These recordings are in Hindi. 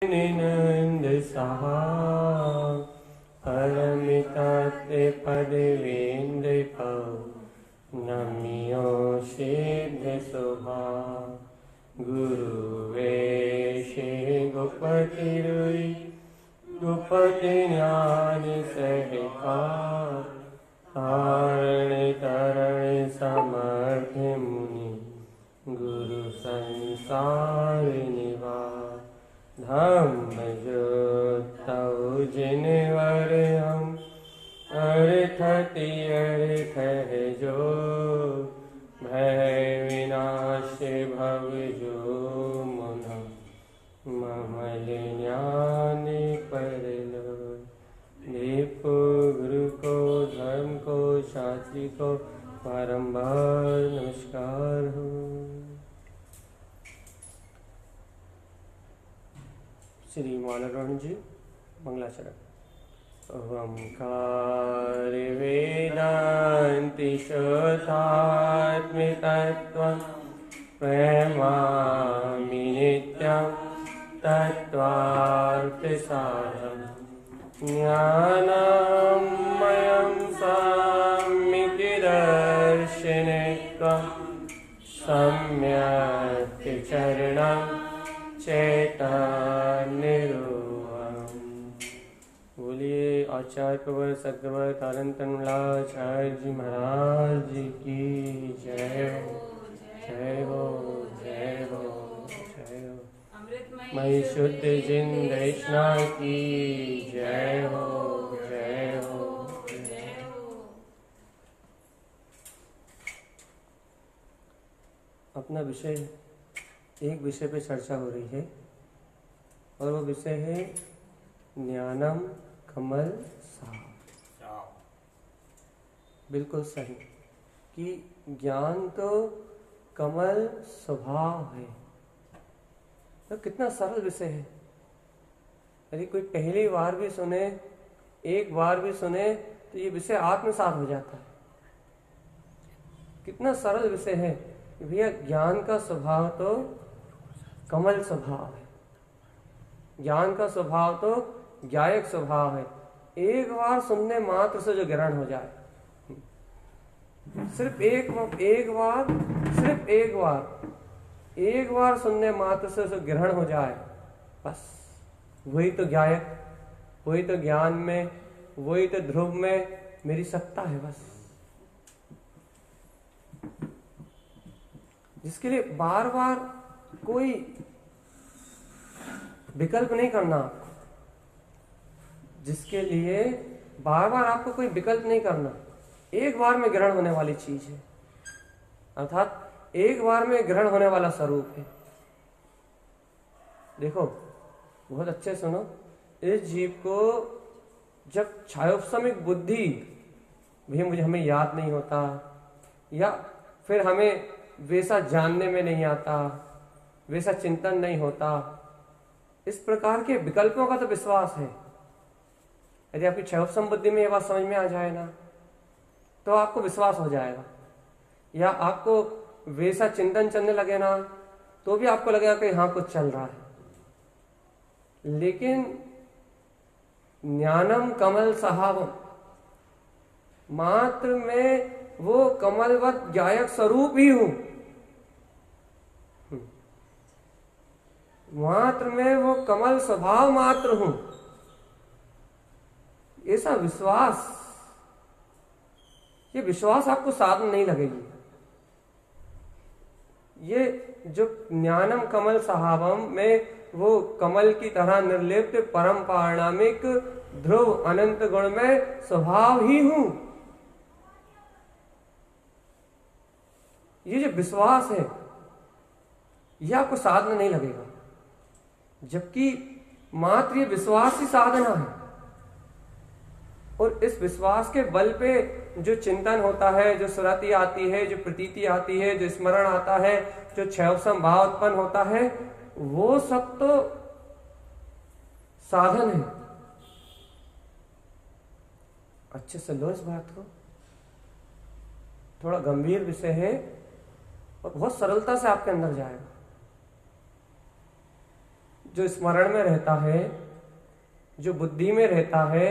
निनंद सहा परमिताते पदवेन्द्र पौ नमियो सिद्ध शोभा गुरु वेशे गोपति रुई गोपति ज्ञान सहकार तारण तरण समर्थ मुनि गुरु संसार निवास धम्म जो तव जिनवर हम अर्थति अर्थ है जो भय विनाश भव जो मन ममल ज्ञान पर लो दीप गुरु को धर्म को शास्त्री को बारंबार नमस्कार हो। श्री मानवरण जी मंगलाचरण। ओंकार वेदांति शुद्धात्म तत्त्वं प्रेमामि नित्यं तत्त्वार्थ सारं ज्ञानमयं सम्यक् दर्शनेत्वं सम्यक् चरणं चैतन्य रूपम्। बोलिए आचार्य प्रवर सद्गुरु तारतनलाचार्य जी महाराज जी की जय हो जय हो जय हो जय हो। मई शुद्ध जिंदशना की जय हो जय हो जय हो। अपना विषय एक विषय पे चर्चा हो रही है और वो विषय है ज्ञानम कमल साव। बिल्कुल सही कि ज्ञान तो कमल स्वभाव है। तो कितना सरल विषय है। यदि कोई पहली बार भी सुने एक बार भी सुने तो ये विषय आत्मसात हो जाता है। कितना सरल विषय है भैया। ज्ञान का स्वभाव तो कमल स्वभाव है। ज्ञान का स्वभाव तो ज्ञायक स्वभाव है। एक बार सुनने मात्र से जो ग्रहण हो जाए, सिर्फ एक बार सुनने मात्र से जो ग्रहण हो जाए, बस वही तो ज्ञायक, वही तो ज्ञान में, वही तो ध्रुव में मेरी सत्ता है। बस जिसके लिए बार बार कोई विकल्प नहीं करना, जिसके लिए बार बार आपको कोई विकल्प नहीं करना, एक बार में ग्रहण होने वाली चीज है, अर्थात एक बार में ग्रहण होने वाला स्वरूप है। देखो बहुत अच्छे सुनो, इस जीव को जब छायोपशमिक बुद्धि भी हमें याद नहीं होता या फिर हमें वैसा जानने में नहीं आता, वैसा चिंतन नहीं होता, इस प्रकार के विकल्पों का तो विश्वास है। यदि आपकी क्षयोपशम बुद्धि में ये बात समझ में आ जाए ना तो आपको विश्वास हो जाएगा, या आपको वैसा चिंतन चलने लगे ना तो भी आपको लगेगा कि हाँ कुछ चल रहा है। लेकिन ज्ञानम कमल सहावम, मात्र में वो कमलवत ज्ञायक स्वरूप ही हूं, मात्र में वो कमल स्वभाव मात्र हूं, ऐसा विश्वास, ये विश्वास आपको साधन नहीं लगेगी। ये जो ज्ञानम कमल सहावम में वो कमल की तरह निर्लिप्त परम पारणामिक ध्रुव अनंत गुण में स्वभाव ही हूं, ये जो विश्वास है यह आपको साधन नहीं लगेगा। जबकि मात्र ये विश्वास ही साधना है, और इस विश्वास के बल पे जो चिंतन होता है, जो स्मृति आती है, जो प्रतीति आती है, जो स्मरण आता है, जो क्षयोपशम भाव उत्पन्न होता है, वो सब तो साधन है। अच्छे से लो इस बात को, थोड़ा गंभीर विषय है और बहुत सरलता से आपके अंदर जाएगा। जो स्मरण में रहता है, जो बुद्धि में रहता है,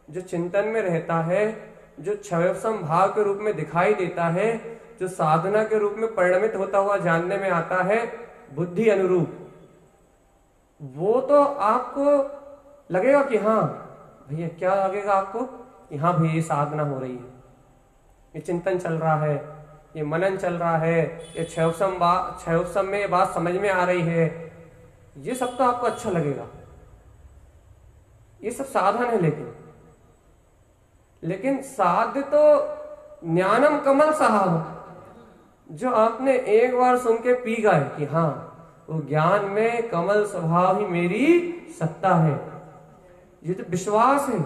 जो चिंतन में रहता है, जो क्षयोपम भाव के रूप में दिखाई देता है, जो साधना के रूप में परिणमित होता हुआ जानने में आता है बुद्धि अनुरूप, वो तो आपको लगेगा कि हाँ भैया, क्या लगेगा आपको कि हाँ भैया ये साधना हो रही है, ये चिंतन चल रहा है, ये मनन चल रहा है, ये क्षयोपम में ये बात समझ में आ रही है, ये सब तो आपको अच्छा लगेगा। ये सब साधन है, लेकिन साध्य तो ज्ञानम कमल साहब, जो आपने एक बार सुन के पी गए कि हाँ वो ज्ञान में कमल स्वभाव ही मेरी सत्ता है, ये जो विश्वास है,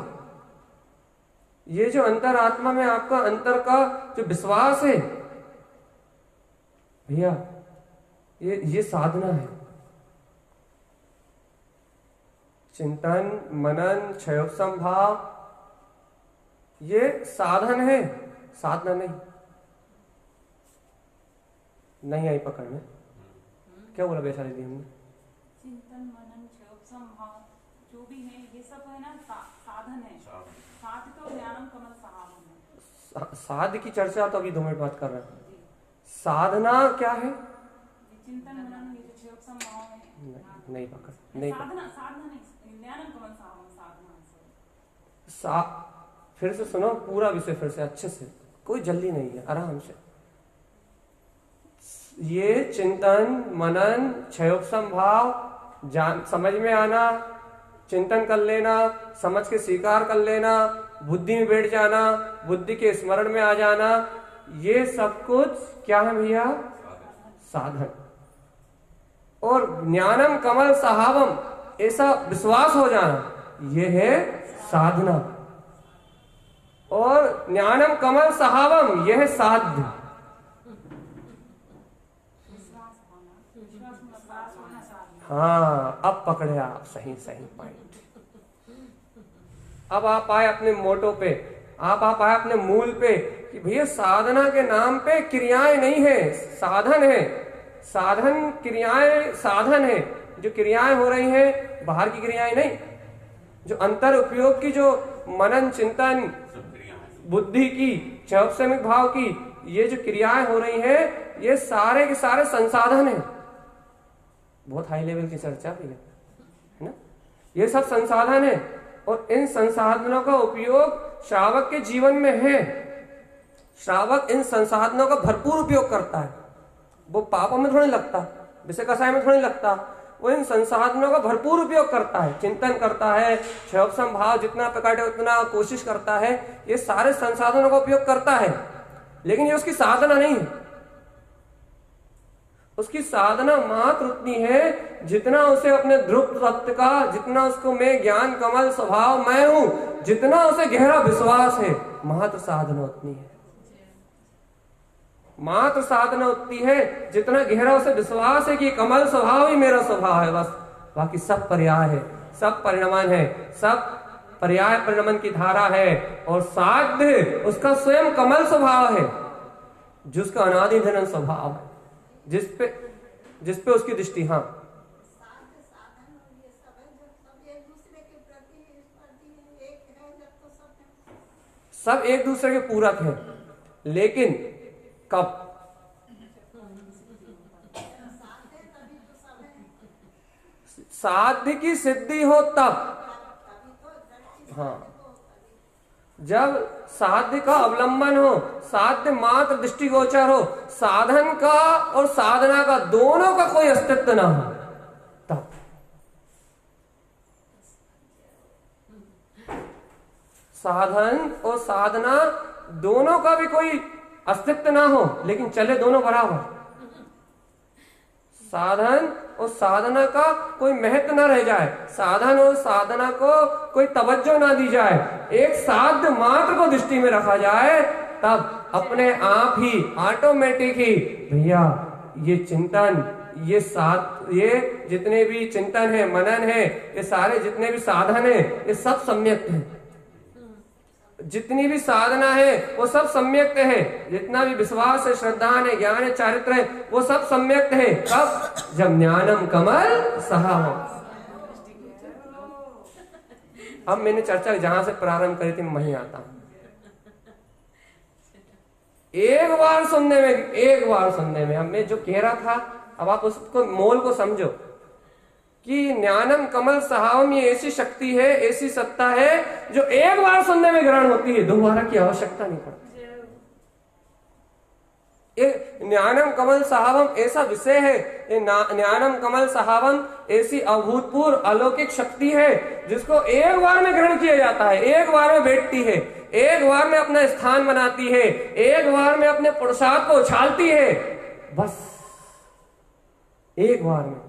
ये जो अंतरात्मा में आपका अंतर का जो विश्वास है भैया, ये साधना है। चिंतन, मनन, क्षयोपम भाव, ये साधन है, साधना नहीं आई पकड़ में। क्या बोला वैशाली दी हमने? चिंतन, मनन, क्षयोपम भाव जो भी है ये सब है ना, साधन है। साध तो ज्ञानम कमल साहब है। साध की चर्चा तो अभी 2 मिनट बात कर रहे हैं। साधना क्या है? चिंतन, मनन, ये जो क्षयोपम भाव है, नहीं पकड़, नहीं साधना नहीं, ज्ञानम कमल साधना। फिर से सुनो पूरा विषय, फिर से अच्छे से, कोई जल्दी नहीं है, आराम से। ये चिंतन, मनन, क्षयोपम भाव समझ में आना, चिंतन कर लेना, समझ के स्वीकार कर लेना, बुद्धि में बैठ जाना, बुद्धि के स्मरण में आ जाना, ये सब कुछ क्या है भैया? साधन। और ज्ञानम कमल साहबम, ऐसा विश्वास हो जाना, ये है साधना। और ज्ञानम कमल साहबम, यह है साध्य। हाँ, अब पकड़े आप, सही पॉइंट। अब आप आए अपने मोटो पे, आप आए अपने मूल पे कि भैया साधना के नाम पे क्रियाएं नहीं है, साधन है। साधन क्रियाएं, साधन है। जो क्रियाएं हो रही हैं बाहर की क्रियाएं नहीं, जो अंतर उपयोग की, जो मनन, चिंतन, बुद्धि की, क्षयोपमिक भाव की, ये जो क्रियाएं हो रही हैं, ये सारे के सारे संसाधन है। बहुत हाई लेवल की चर्चा भी है ना? ये सब संसाधन है, और इन संसाधनों का उपयोग श्रावक के जीवन में है। श्रावक इन संसाधनों का भरपूर उपयोग करता है। वो पापों में थोड़ी लगता, विषय कसाय में थोड़ी लगता, वो इन संसाधनों का भरपूर उपयोग करता है, चिंतन करता है, क्षयोपम भाव जितना प्रकट उतना कोशिश करता है, ये सारे संसाधनों का उपयोग करता है। लेकिन ये उसकी साधना नहीं है। उसकी साधना मात्र उतनी है जितना उसे अपने ध्रुव तत्व का, जितना उसको मैं ज्ञान कमल स्वभाव मैं हूं, जितना उसे गहरा विश्वास है, मात्र साधना उतनी है। मात्र साधना उतनी है जितना गहरा उसे विश्वास है कि कमल स्वभाव ही मेरा स्वभाव है। बस बाकी सब पर्याय है, सब परिणमन है, सब पर्याय परिणमन की धारा है। और साध्य उसका स्वयं कमल स्वभाव है, जिसका अनादि धनन स्वभाव है, जिसपे उसकी दृष्टि। हाँ, सब एक दूसरे के पूरक है, लेकिन कब? साध्य की सिद्धि हो तब। हाँ, जब साध्य का अवलंबन हो, साध्य मात्र दृष्टिगोचर हो, साधन का और साधना का दोनों का कोई अस्तित्व ना हो, तब साधन और साधना दोनों का भी कोई अस्तित्व ना हो, लेकिन चले दोनों बराबर। साधन और साधना का कोई महत्व ना रह जाए, साधन और साधना को कोई तवज्जो ना दी जाए, एक साध्य मात्र को दृष्टि में रखा जाए, तब अपने आप ही ऑटोमेटिक ही भैया ये चिंतन, ये जितने भी चिंतन है, मनन है, ये सारे जितने भी साधन है, ये सब सम्यक है। जितनी भी साधना है वो सब सम्यक्त है, जितना भी विश्वास है, श्रद्धा है, ज्ञान है, चारित्र है, वो सब सम्यक्त है। कब? जब ज्ञानम कमल सहावम। अब मैंने चर्चा जहां से प्रारंभ करी थी वहीं आता हूं। एक बार सुनने में अब मैं जो कह रहा था, अब आप उसको मोल को समझो कि ज्ञानम कमल सहावम ये ऐसी शक्ति है, ऐसी सत्ता है जो एक बार सुनने में ग्रहण होती है, दोबारा की आवश्यकता नहीं पड़ती। ज्ञानम कमल सहावम ऐसा विषय है, ज्ञानम कमल सहावम ऐसी अभूतपूर्व अलौकिक शक्ति है जिसको एक बार में ग्रहण किया जाता है, एक बार में बैठती है, एक बार में अपना स्थान बनाती है, एक बार में अपने पुरुषार्थ को उछालती है, बस एक बार में।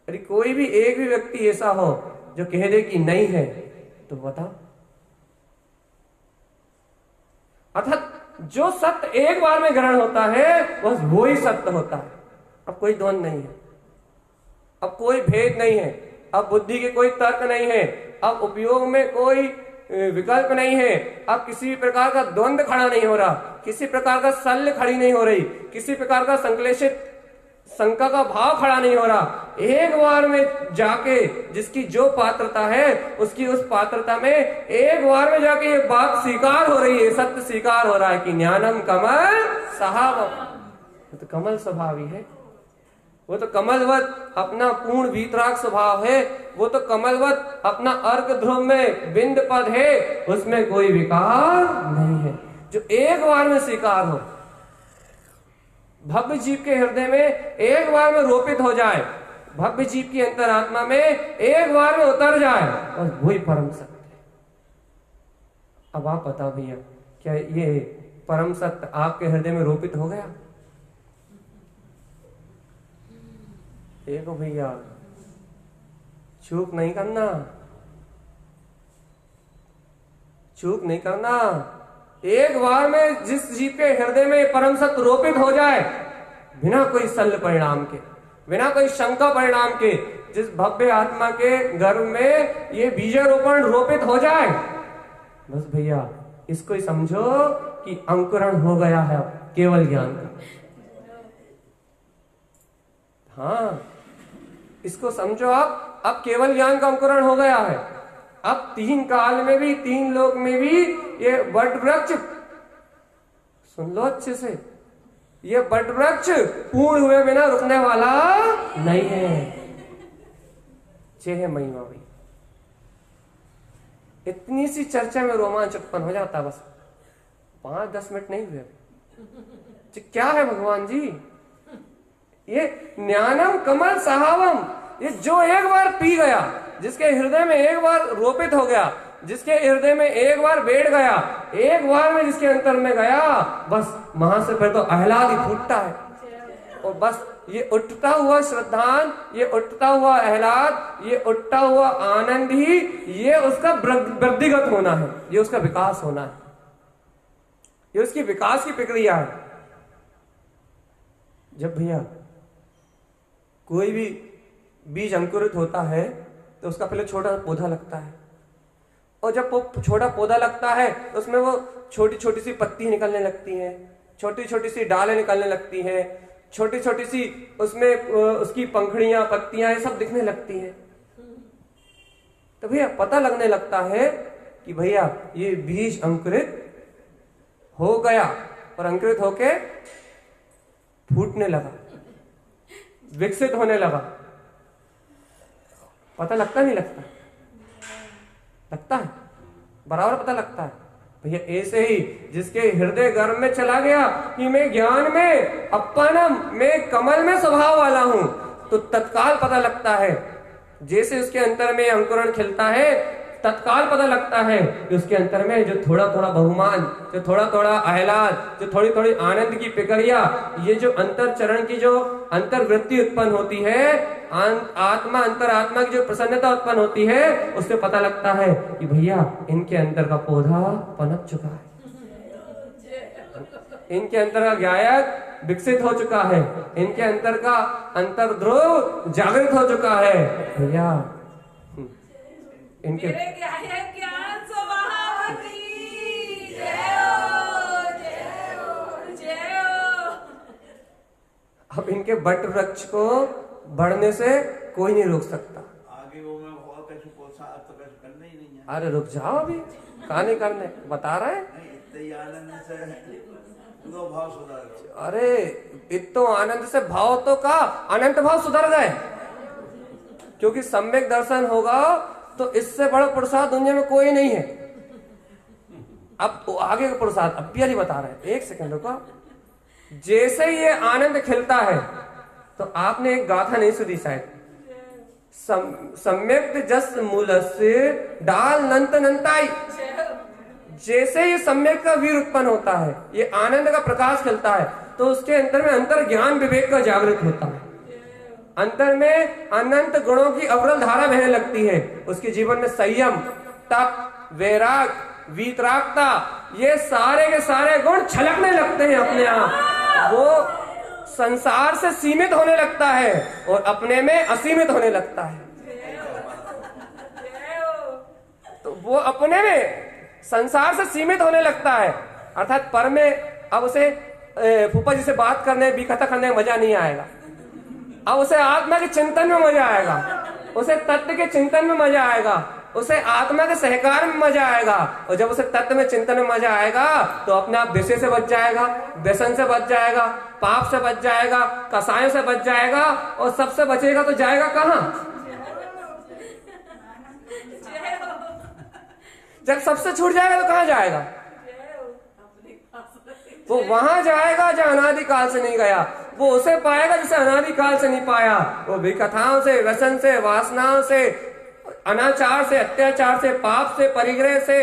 अरे कोई भी एक भी व्यक्ति ऐसा हो जो कह दे कि नहीं है तो बताओ। अर्थात जो सत्य एक बार में ग्रहण होता है बस वो ही सत्य होता है। अब कोई द्वंद नहीं है, अब कोई भेद नहीं है, अब बुद्धि के कोई तर्क नहीं है, अब उपयोग में कोई विकल्प नहीं है, अब किसी प्रकार का द्वंद खड़ा नहीं हो रहा, किसी प्रकार का शल्य खड़ी नहीं हो रही, किसी प्रकार का संश्लेषित शंका का भाव खड़ा नहीं हो रहा। एक बार में जाके जिसकी जो पात्रता है उसकी उस पात्रता में एक बार में जाके ये बात स्वीकार हो रही है, सत्य स्वीकार हो रहा है कि ज्ञानम कमल सहावम। तो कमल स्वभाव ही है, वो तो कमलवत अपना पूर्ण वीतराग स्वभाव है, वो तो कमलवत अपना अर्क ध्रुव में बिंद पद है, उसमें कोई विकार नहीं है, जो एक बार में स्वीकार हो। भव्य जीव के हृदय में एक बार में रोपित हो जाए, भव्य जीव की अंतरात्मा में एक बार में उतर जाए, और वही परम सत्य है। अब आप बताओ भैया, क्या ये परम सत्य आपके हृदय में रोपित हो गया? देखो भैया, चूक नहीं करना, चूक नहीं करना। एक बार में जिस जीव के हृदय में परम सत्य रोपित हो जाए, बिना कोई शल्य परिणाम के, बिना कोई शंका परिणाम के, जिस भव्य आत्मा के गर्भ में ये बीजारोपण रोपित हो जाए, बस भैया इसको ही समझो कि अंकुरण हो गया है केवल ज्ञान का। हाँ, इसको समझो आप, अब केवल ज्ञान का अंकुरण हो गया है। अब तीन काल में भी, तीन लोक में भी ये वट वृक्ष, सुन लो अच्छे से, ये वट वृक्ष पूर्ण हुए बिना रुकने वाला नहीं है। जय महिमा भाई। इतनी सी चर्चा में रोमांच उत्पन्न हो जाता, बस 5-10 मिनट नहीं हुए। क्या है भगवान जी, ये ज्ञानम कमल सहावम, ये जो एक बार पी गया, जिसके हृदय में एक बार रोपित हो गया, जिसके हृदय में एक बार बैठ गया, एक बार में जिसके अंतर में गया, बस वहां से फिर तो आह्लाद ही फूटता है। और बस ये उठता हुआ श्रद्धान, ये उठता हुआ आह्लाद, ये उठता हुआ आनंद ही, ये उसका वृद्धिगत होना है, ये उसका विकास होना है, ये उसकी विकास की प्रक्रिया है। जब भैया कोई भी बीज अंकुरित होता है तो उसका पहले छोटा पौधा लगता है, और जब वो छोटा पौधा लगता है तो उसमें वो छोटी छोटी सी पत्ती निकलने लगती हैं, छोटी छोटी सी डालें निकलने लगती हैं, छोटी छोटी सी उसमें उसकी पंखुड़ियां, पत्तियां, ये सब दिखने लगती हैं। तो भैया पता लगने लगता है कि भैया ये बीज अंकुरित हो गया, और अंकुरित होके फूटने लगा, विकसित होने लगा। पता लगता नहीं लगता? लगता है, बराबर पता लगता है। भैया ऐसे ही जिसके हृदय गर्भ में चला गया कि मैं ज्ञान में अपनम, मैं कमल में स्वभाव वाला हूं, तो तत्काल पता लगता है। जैसे उसके अंतर में अंकुरण खिलता है, तत्काल पता लगता है कि उसके अंतर में जो थोड़ा थोड़ा बहुमान, जो थोड़ा थोड़ा आह्लाद, जो थोड़ी थोड़ी आनंद की प्रक्रिया, ये जो अंतर चरण की जो अंतर्वृत्ति उत्पन्न होती है, आत्मा अंतरात्मा की जो प्रसन्नता उत्पन्न होती है, उससे पता लगता है कि भैया इनके अंतर का पौधा पनप चुका है, इनके अंतर का गायक विकसित हो चुका है, इनके अंतर का अंतर्ध्रुव जागृत हो चुका है। भैया इनके मेरे क्या है ज्ञान स्वभावती, अब इनके बट वृक्ष को बढ़ने से कोई नहीं रोक सकता। आगे वो मैं और कैसे प्रोत्साहन तो कैसे करना ही नहीं है। अरे रुक जाओ, अभी कहा नहीं करने, बता रहे हैं। नहीं, इतने ही आनंद से तो भाव सुधार। अरे इतो आनंद से भाव तो का अनंत भाव सुधर जाए, क्योंकि सम्यक दर्शन होगा तो इससे बड़ा प्रसाद दुनिया में कोई नहीं है। अब आगे का प्रसाद अब भी बता रहे हैं, एक सेकंड रुको। जैसे ये आनंद खिलता है तो आपने एक गाथा नहीं सुनी शायद, सम्यक जस मूलस्य डाल नंत नंताई। जैसे ये सम्यक का वीर उत्पन्न होता है, ये आनंद का प्रकाश खिलता है, तो उसके अंतर में अंतर ज्ञान विवेक का जागृत होता है। अंतर में अनंत गुणों की अविरल धारा बहने लगती है। उसके जीवन में संयम, तप, वैराग, वीतरागता, ये सारे के सारे गुण छलकने लगते हैं अपने आप। वो संसार से सीमित होने लगता है और अपने में असीमित होने लगता है। तो वो अपने में संसार से सीमित होने लगता है, अर्थात पर में अब उसे फूफा जी से बात करने, बिकथा करने में मजा नहीं आएगा। अब उसे आत्मा के चिंतन में मजा आएगा, उसे तत्व के चिंतन में मजा आएगा, उसे आत्मा के सहकार में मजा आएगा। और जब उसे तत्व में चिंतन में मजा आएगा तो अपने आप विषय से बच जाएगा, व्यसन से बच जाएगा, पाप से बच जाएगा, कसायों से बच जाएगा, और सबसे बचेगा तो जाएगा कहाँ? जब सबसे छूट जाएगा तो कहाँ जाएगा? वो वहां जाएगा जहाँ अनादिकाल से नहीं गया। वो उसे पाएगा जिसे अनादिकाल से नहीं पाया। वो विकथाओं से, व्यसन से, वासनाओं से, अनाचार से, अत्याचार से, पाप से, परिग्रह से,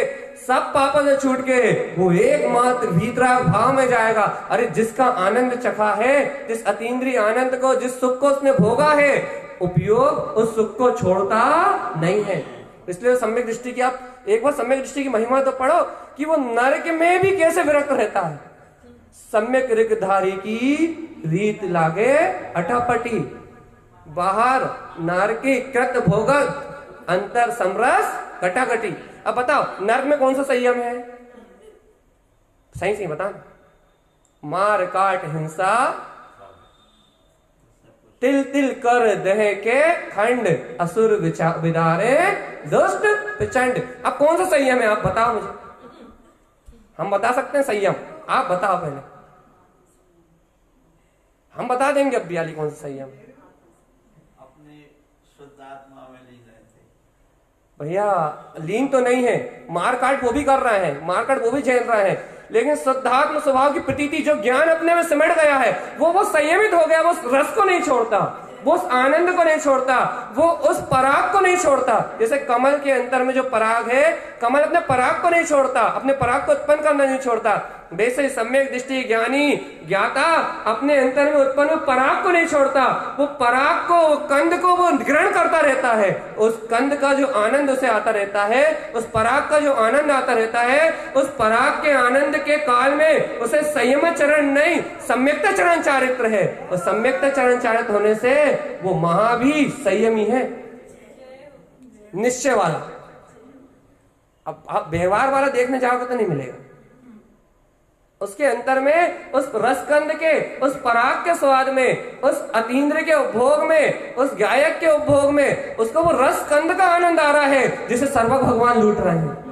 सब पापों से छूट के वो एकमात्र वीतराग भाव में जाएगा। अरे जिसका आनंद चखा है, जिस अतीन्द्रिय आनंद को, जिस सुख को उसने भोगा है, उपयोग उस सुख को छोड़ता नहीं है। इसलिए सम्यक दृष्टि की आप एक बार सम्यक दृष्टि की महिमा तो पढ़ो कि वो नरक में भी कैसे विरक्त रहता है। सम्यक ऋगधारी की रीत लागे अटापटी, बाहर नारकी कृत भोगत, अंतर समरस कटाकटी। अब बताओ नर्क में कौन सा संयम है? सही सही बता। मार काट हिंसा, तिल तिल कर दह के खंड, असुर विदारे दुष्ट प्रचंड। अब कौन सा संयम है? आप बताओ मुझे। हम बता सकते हैं संयम, आप बताओ पहले। हम बता देंगे अब बियाली कौन सा संयम है। अपने शुद्ध आत्मा में लीन रहते। भैया लीन तो नहीं है, मार काट वो भी कर रहे हैं, मार काट वो भी झेल रहे हैं, लेकिन शुद्धात्म स्वभाव की प्रतीति, जो ज्ञान अपने में सिमट गया है, वो संयमित हो गया। वो रस को नहीं छोड़ता, वो उस आनंद को नहीं छोड़ता, वो उस पराग को नहीं छोड़ता। जैसे कमल के अंतर में जो पराग है, कमल अपने पराग को नहीं छोड़ता, अपने पराग को उत्पन्न करना नहीं छोड़ता। वैसे सम्यक दृष्टि ज्ञानी ज्ञाता अपने अंतर में उत्पन्न पराग को नहीं छोड़ता। वो पराग को, कंद को वो ग्रहण करता रहता है। उस कंद का जो आनंद उसे आता रहता है, उस पराग का जो आनंद आता रहता है, उस पराग के आनंद के काल में उसे संयम चरण नहीं, सम्यक्ता चरण चारित्र है। और सम्यक्ता चरण चारित्र होने से वो महा भी संयमी है, निश्चय वाला। अब आप व्यवहार वाला देखने जाओगे तो नहीं मिलेगा। उसके अंतर में, उस रसकंद के, उस पराग के स्वाद में, उस अतीन्द्र के उपभोग में, उस गायक के उपभोग में, उसको वो रसकंद का आनंद आ रहा है जिसे सर्वक भगवान लूट रहे हैं।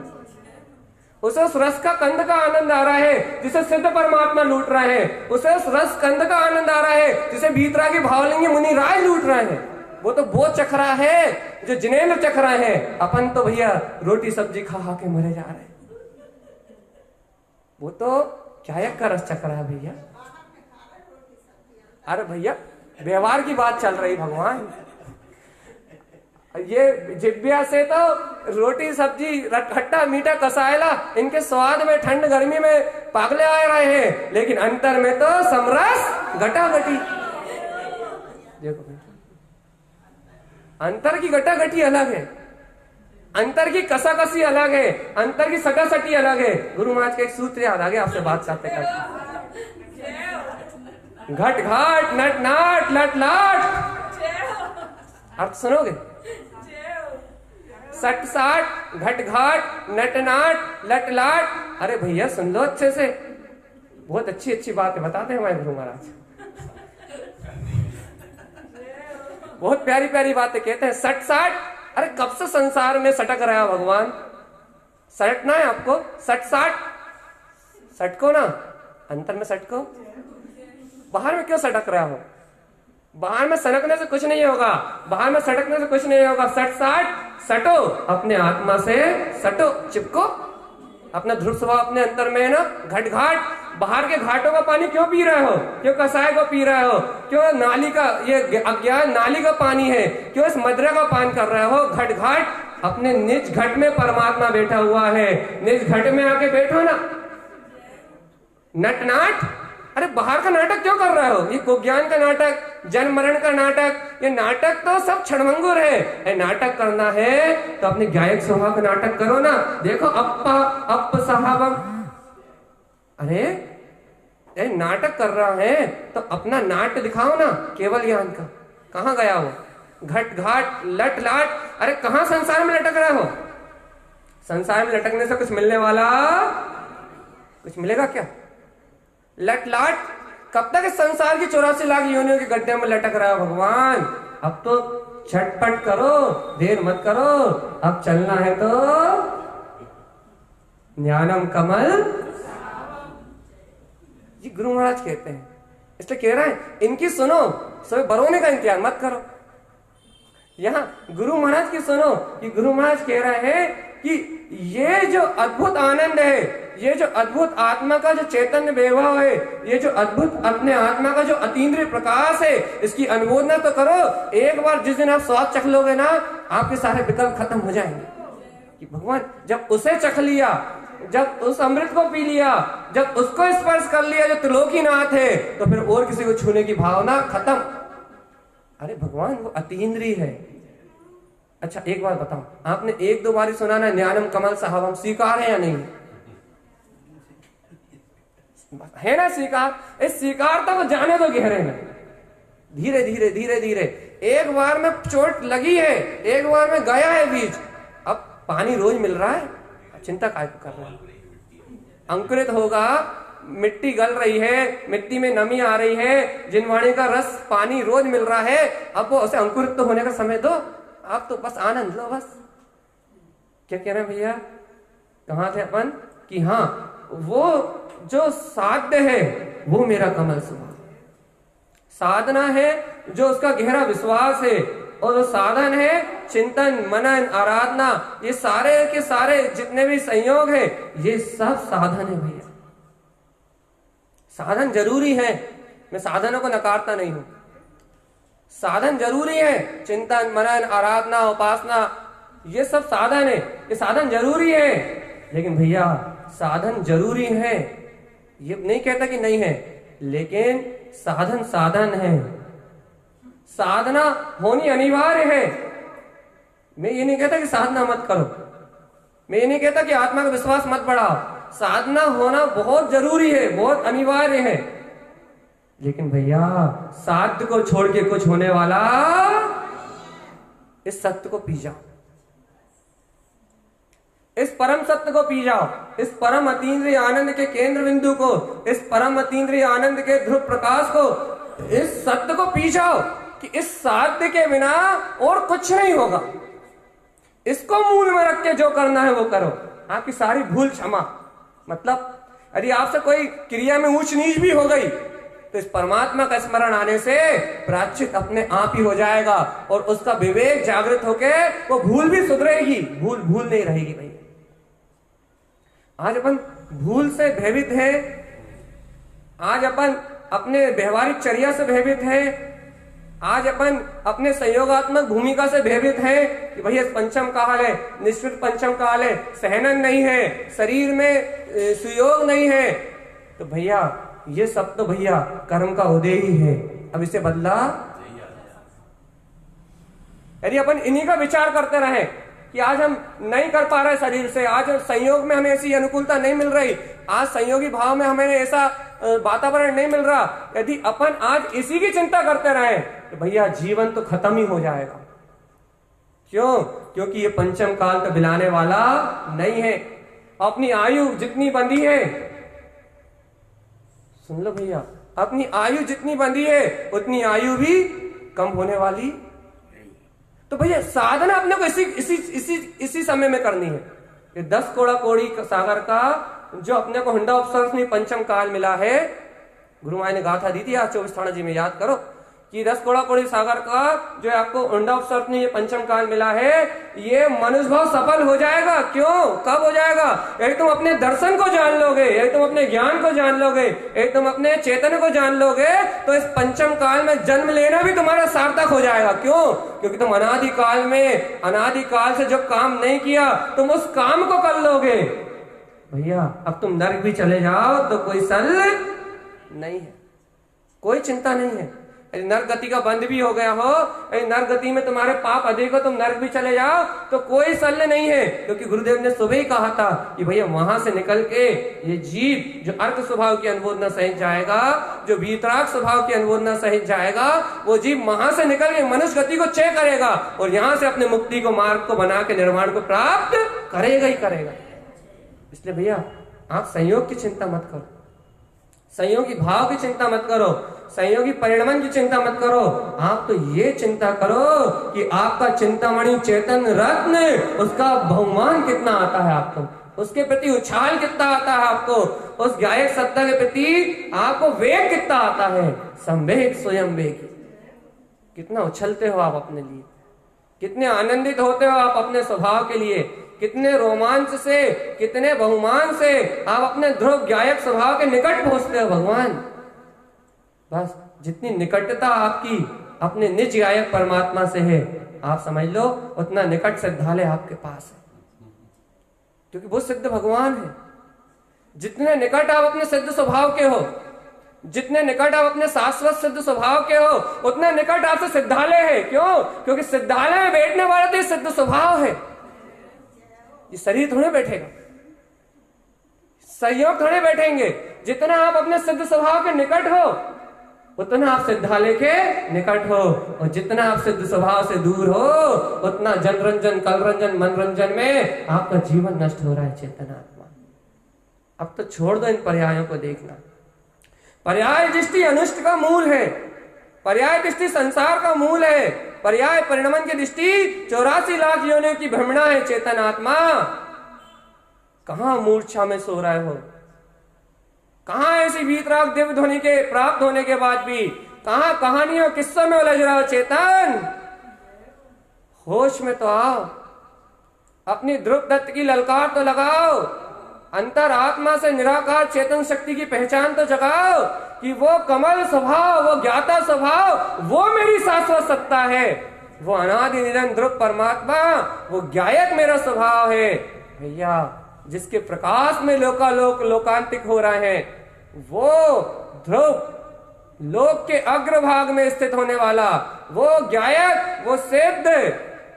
उसे उस रस का कंद का आनंद आ रहा है जिसे सिद्ध परमात्मा लूट रहे हैं। उसे उस रस कंद का आनंद आ रहा है जिसे भीतरागी भावलिंगी मुनि राय लूट रहे हैं। वो चख रहा है जो जिनेंद्र चख रहे हैं। अपन तो भैया रोटी सब्जी खा खा के मरे जा रहे हैं। वो तो गायक का रस चख रहा है भैया। अरे भैया व्यवहार की बात चल रही भगवान। ये जिब्या से तो रोटी सब्जी खट्टा मीठा कसायला, इनके स्वाद में ठंड गर्मी में पागले आ रहे हैं, लेकिन अंतर में तो समरस गटागटी। देखो अंतर की गटागटी अलग है, अंतर की कसाकसी अलग है, अंतर की सटासटी अलग है। गुरु महाराज का एक सूत्र याद आ गया आपसे बात करते करते। घट घाट नट नाट लट लाट। अर्थ सुनोगे? सट साट घट घाट नट नाट लट लाट। अरे भैया सुन लो अच्छे से, बहुत अच्छी अच्छी बातें बताते हैं हमारे गुरु महाराज। बहुत प्यारी प्यारी बातें कहते हैं। सट साट, अरे कब से संसार में सटक रहा है भगवान? सटना है आपको, सट साट, सटको ना, अंतर में सटको। बाहर में क्यों सटक रहा हो? बाहर में सटकने से कुछ नहीं होगा, बाहर में सटकने से कुछ नहीं होगा। सट साट, सटो, अपने आत्मा से सटो, चिपको। अपना ध्रुव स्वभाव अपने अंतर में है ना, घट घाट। बाहर के घाटों का पानी क्यों पी रहे हो? क्यों कसाय को पी रहे हो? क्यों नाली का, ये अज्ञान नाली का पानी है, क्यों इस मदरा का पान कर रहे हो? घट घाट, अपने निज घट में परमात्मा बैठा हुआ है, निज घट में आके बैठो ना। नट नाट, अरे बाहर का नाटक क्यों कर रहे हो? ये कुज्ञान का नाटक, जन्म मरण का नाटक, ये नाटक तो सब क्षणभंगुर है। नाटक करना है तो अपने गायक स्वभाव का नाटक करो ना। देखो अप्पा अप साहबम, अरे नाटक कर रहा है तो अपना नाट्य दिखाओ ना, केवल ज्ञान का। कहां गया वो? घट घाट, लट लाट, अरे कहां संसार में लटक रहे हो? संसार में लटकने से कुछ मिलने वाला, कुछ मिलेगा क्या? लट लाट, कब तक इस संसार की 84 लाख योनियों के गड्ढे में लटक रहा है भगवान? अब तो झटपट करो, देर मत करो, अब चलना है तो ज्ञानम कमल। ये गुरु महाराज कहते हैं, इसलिए कह रहे हैं इनकी सुनो, सब बरोने का इंतजार मत करो। यहां गुरु महाराज की सुनो कि गुरु महाराज कह रहे हैं कि ये जो अद्भुत आनंद है, ये जो अद्भुत आत्मा का जो चैतन्य वैभव है, ये जो अद्भुत अपने आत्मा का जो अतीन्द्रिय प्रकाश है, इसकी अनुमोदना तो करो। एक बार जिस दिन आप स्वाद चख लोगे ना, आपके सारे विकल्प खत्म हो जाएंगे। कि भगवान जब उसे चख लिया, जब उस अमृत को पी लिया, जब उसको स्पर्श कर लिया जो त्रिलोकीनाथ है, तो फिर और किसी को छूने की भावना खत्म। अरे भगवान वो अतीन्द्रिय है। अच्छा एक बात बताओ, आपने एक दो बार ही सुना ना ज्ञानम कमल साहब, स्वीकार है या नहीं है? ना स्वीकार। इस स्वीकारता को जाने दो गहरे में, धीरे धीरे धीरे धीरे। एक बार में चोट लगी है, एक बार में गया है बीज, अब पानी रोज मिल रहा है, चिंता काय कर रहे हैं? अंकुरित होगा, मिट्टी गल रही है, मिट्टी में नमी आ रही है, जिनवाणी का रस पानी रोज मिल रहा है, अब वो उसे अंकुरित तो होने का समय दो। आप तो बस आनंद लो बस। क्या कह रहे हैं भैया? कहां थे अपन? कि हाँ वो जो साध्य है वो मेरा कमल स्वभाव, साधना है जो उसका गहरा विश्वास है, और जो साधन है चिंतन मनन आराधना, ये सारे के सारे जितने भी संयोग है ये सब साधन है भैया। साधन जरूरी है, मैं साधनों को नकारता नहीं हूं, साधन जरूरी है। चिंतन मनन आराधना उपासना ये सब साधन है, ये साधन जरूरी है। लेकिन भैया साधन जरूरी है, ये नहीं कहता कि नहीं है, लेकिन साधन साधन है, साधना होनी अनिवार्य है। मैं ये नहीं कहता कि साधना मत करो, मैं ये नहीं कहता कि आत्मा का विश्वास मत बढ़ाओ, साधना होना बहुत जरूरी है, बहुत अनिवार्य है। लेकिन भैया साध्य को छोड़ के कुछ होने वाला, इस सत्य को पी जाओ, इस परम सत्य को पी जाओ, इस परम अतीन्द्रिय आनंद के केंद्र बिंदु को, इस परम अतीन्द्रिय आनंद के ध्रुव प्रकाश को, इस सत्य को पी जाओ कि इस साध्य के बिना और कुछ नहीं होगा। इसको मूल में रख के जो करना है वो करो, आपकी सारी भूल क्षमा। मतलब यदि आपसे कोई क्रिया में ऊंच नीच भी हो गई तो इस परमात्मा का स्मरण आने से प्रायश्चित अपने आप ही हो जाएगा, और उसका विवेक जागृत होके वो भूल भी सुधरेगी, भूल नहीं रहेगी भैया। आज अपन भूल से भयभीत है, आज अपन अपने व्यवहारिक चर्या से भयभीत है, आज अपन अपने संयोगात्मक भूमिका से भयभीत है कि भैया पंचम काल है, निश्चित पंचम काल है, सहनन नहीं है, शरीर में सुयोग नहीं है। तो भैया ये सब तो भैया कर्म का उदय ही है, अब इसे बदला। यदि अपन इन्हीं का विचार करते रहे कि आज हम नहीं कर पा रहे शरीर से, आज संयोग में हमें ऐसी अनुकूलता नहीं मिल रही, आज संयोगी भाव में हमें ऐसा वातावरण नहीं मिल रहा, यदि अपन आज इसी की चिंता करते रहे तो भैया जीवन तो खत्म ही हो जाएगा। क्यों? क्योंकि ये पंचम काल तो दिलाने वाला नहीं है। अपनी आयु जितनी बंधी है, सुन लो भैया, अपनी आयु जितनी बंधी है उतनी आयु भी कम होने वाली तो भैया साधना अपने को इसी समय में करनी है। ये 10 कोड़ा कोड़ी सागर का जो अपने को हुंडा उपसर्ग पंचम काल मिला है, गुरु माई ने गाथा दी थी आज 24 थाना जी में, याद करो कि 10 कोड़ा कोड़ी सागर का जो आपको हुंडा उपसर्ग ने ये पंचम काल मिला है, ये मनुष्य भाव सफल हो जाएगा। क्यों, कब हो जाएगा? यदि तुम अपने दर्शन को जान लोगे, यदि तुम अपने ज्ञान को जान लोगे, यदि तुम अपने चेतन को जान लोगे, तो इस पंचम काल में जन्म लेना भी तुम्हारा सार्थक हो जाएगा। क्यों? क्योंकि तुम अनादिकाल से जो काम नहीं किया, तुम उस काम को कर लोगे। भैया अब तुम नर्क भी चले जाओ तो कोई सल नहीं है, कोई चिंता नहीं है। यदि नर्क गति का बंद भी हो गया हो, यदि नर्क गति में तुम्हारे पाप अधिक हो, तुम नर्क भी चले जाओ तो कोई शल्य नहीं है। क्योंकि गुरुदेव ने सुबह ही कहा था कि भैया वहां से निकल के ये जीव जो अर्थ स्वभाव की अनुमोदना सहित जाएगा, जो वीतराग स्वभाव की अनुमोदना सहित जाएगा, वो जीव वहां से निकल के मनुष्य गति को चय करेगा और यहां से अपने मुक्ति को, मार्ग को बना के निर्वाण को प्राप्त करेगा ही करेगा। इसलिए भैया आप संयोग की चिंता मत करो, संयोगी भाव की चिंता मत करो, संयोगी परिणमन की चिंता मत करो। आप तो ये चिंता करो कि आपका चिंतामणि चेतन रत्न, उसका बहुमान कितना आता है आपको, उसके प्रति उछाल कितना आता है आपको, उस गायक सत्ता के प्रति आपको वेग कितना आता है, संवेग स्वयं वेग। कितना उछलते हो आप अपने लिए, कितने आनंदित होते हो आप अपने स्वभाव के लिए, कितने रोमांच से, कितने बहुमान से आप अपने ध्रुव गायक स्वभाव के निकट पहुंचते हो भगवान। बस जितनी निकटता आपकी अपने निज गायक परमात्मा से है, आप समझ लो उतना निकट सिद्धालय आपके पास है, क्योंकि वो सिद्ध भगवान है। जितने निकट आप अपने सिद्ध स्वभाव के हो, जितने निकट आप अपने शाश्वत सिद्ध स्वभाव के हो, उतना निकट आपसे सिद्धालय है। क्यों? क्योंकि सिद्धालय में बैठने वाला तो सिद्ध स्वभाव है। ये शरीर थोड़े बैठेगा, संयोग थोड़े बैठेंगे। जितना आप अपने सिद्ध स्वभाव के निकट हो, उतना आप सिद्धालय के निकट हो, और जितना आप सिद्ध स्वभाव से दूर हो, उतना जनरंजन, कलरंजन, मनरंजन में आपका जीवन नष्ट हो रहा है चेतनात्मा। अब तो छोड़ दो इन पर्यायों को देखना। पर्याय दृष्टि अनुष्ट का मूल है, पर्याय दृष्टि संसार का मूल है, पर्याय परिणमन की दृष्टि 84 लाख योनियों की भ्रमणा है चेतन आत्मा। कहां मूर्छा में सो रहे हो, कहां ऐसी वीतराग दिव्य ध्वनि के प्राप्त होने के बाद भी कहां कहानियों किस्सों में उलझ रहा हो चेतन। होश में तो आओ, अपनी ध्रुव दत्त की ललकार तो लगाओ, अंतर आत्मा से निराकार चेतन शक्ति की पहचान तो जगाओ कि वो कमल स्वभाव, वो ज्ञाता स्वभाव, वो मेरी शाश्वत सत्ता है, वो अनादि निरंतर ध्रुव परमात्मा, वो ज्ञायक मेरा स्वभाव है। भैया जिसके प्रकाश में लोकालोक लोकांतिक हो रहे हैं, वो ध्रुव लोक के अग्रभाग में स्थित होने वाला, वो ज्ञायक, वो सिद्ध,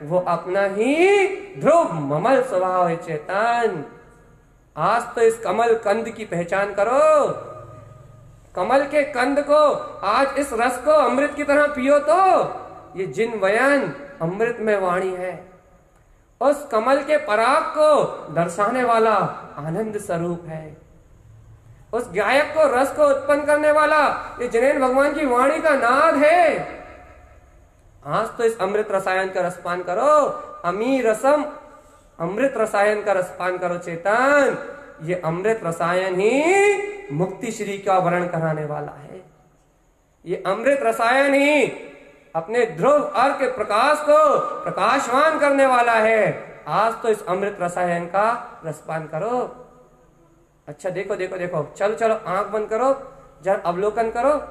वो अपना ही ध्रुव ममल स्वभाव है चेतन। आज तो इस कमल कंद की पहचान करो, कमल के कंद को, आज इस रस को अमृत की तरह पियो तो ये जिन वयन अमृत में वाणी है। उस कमल के पराग को दर्शाने वाला आनंद स्वरूप है, उस गायक को, रस को उत्पन्न करने वाला ये जिनेन भगवान की वाणी का नाद है। आज तो इस अमृत रसायन का रसपान करो, अमी रसम अमृत रसायन का रसपान करो चेतन। ये अमृत रसायन ही मुक्ति श्री का वर्ण कराने वाला है। ये अमृत रसायन ही अपने ध्रुव अर्क के प्रकाश को प्रकाशवान करने वाला है। आज तो इस अमृत रसायन का रसपान करो। अच्छा देखो देखो देखो, चलो चलो आंख बंद करो, जरा अवलोकन करो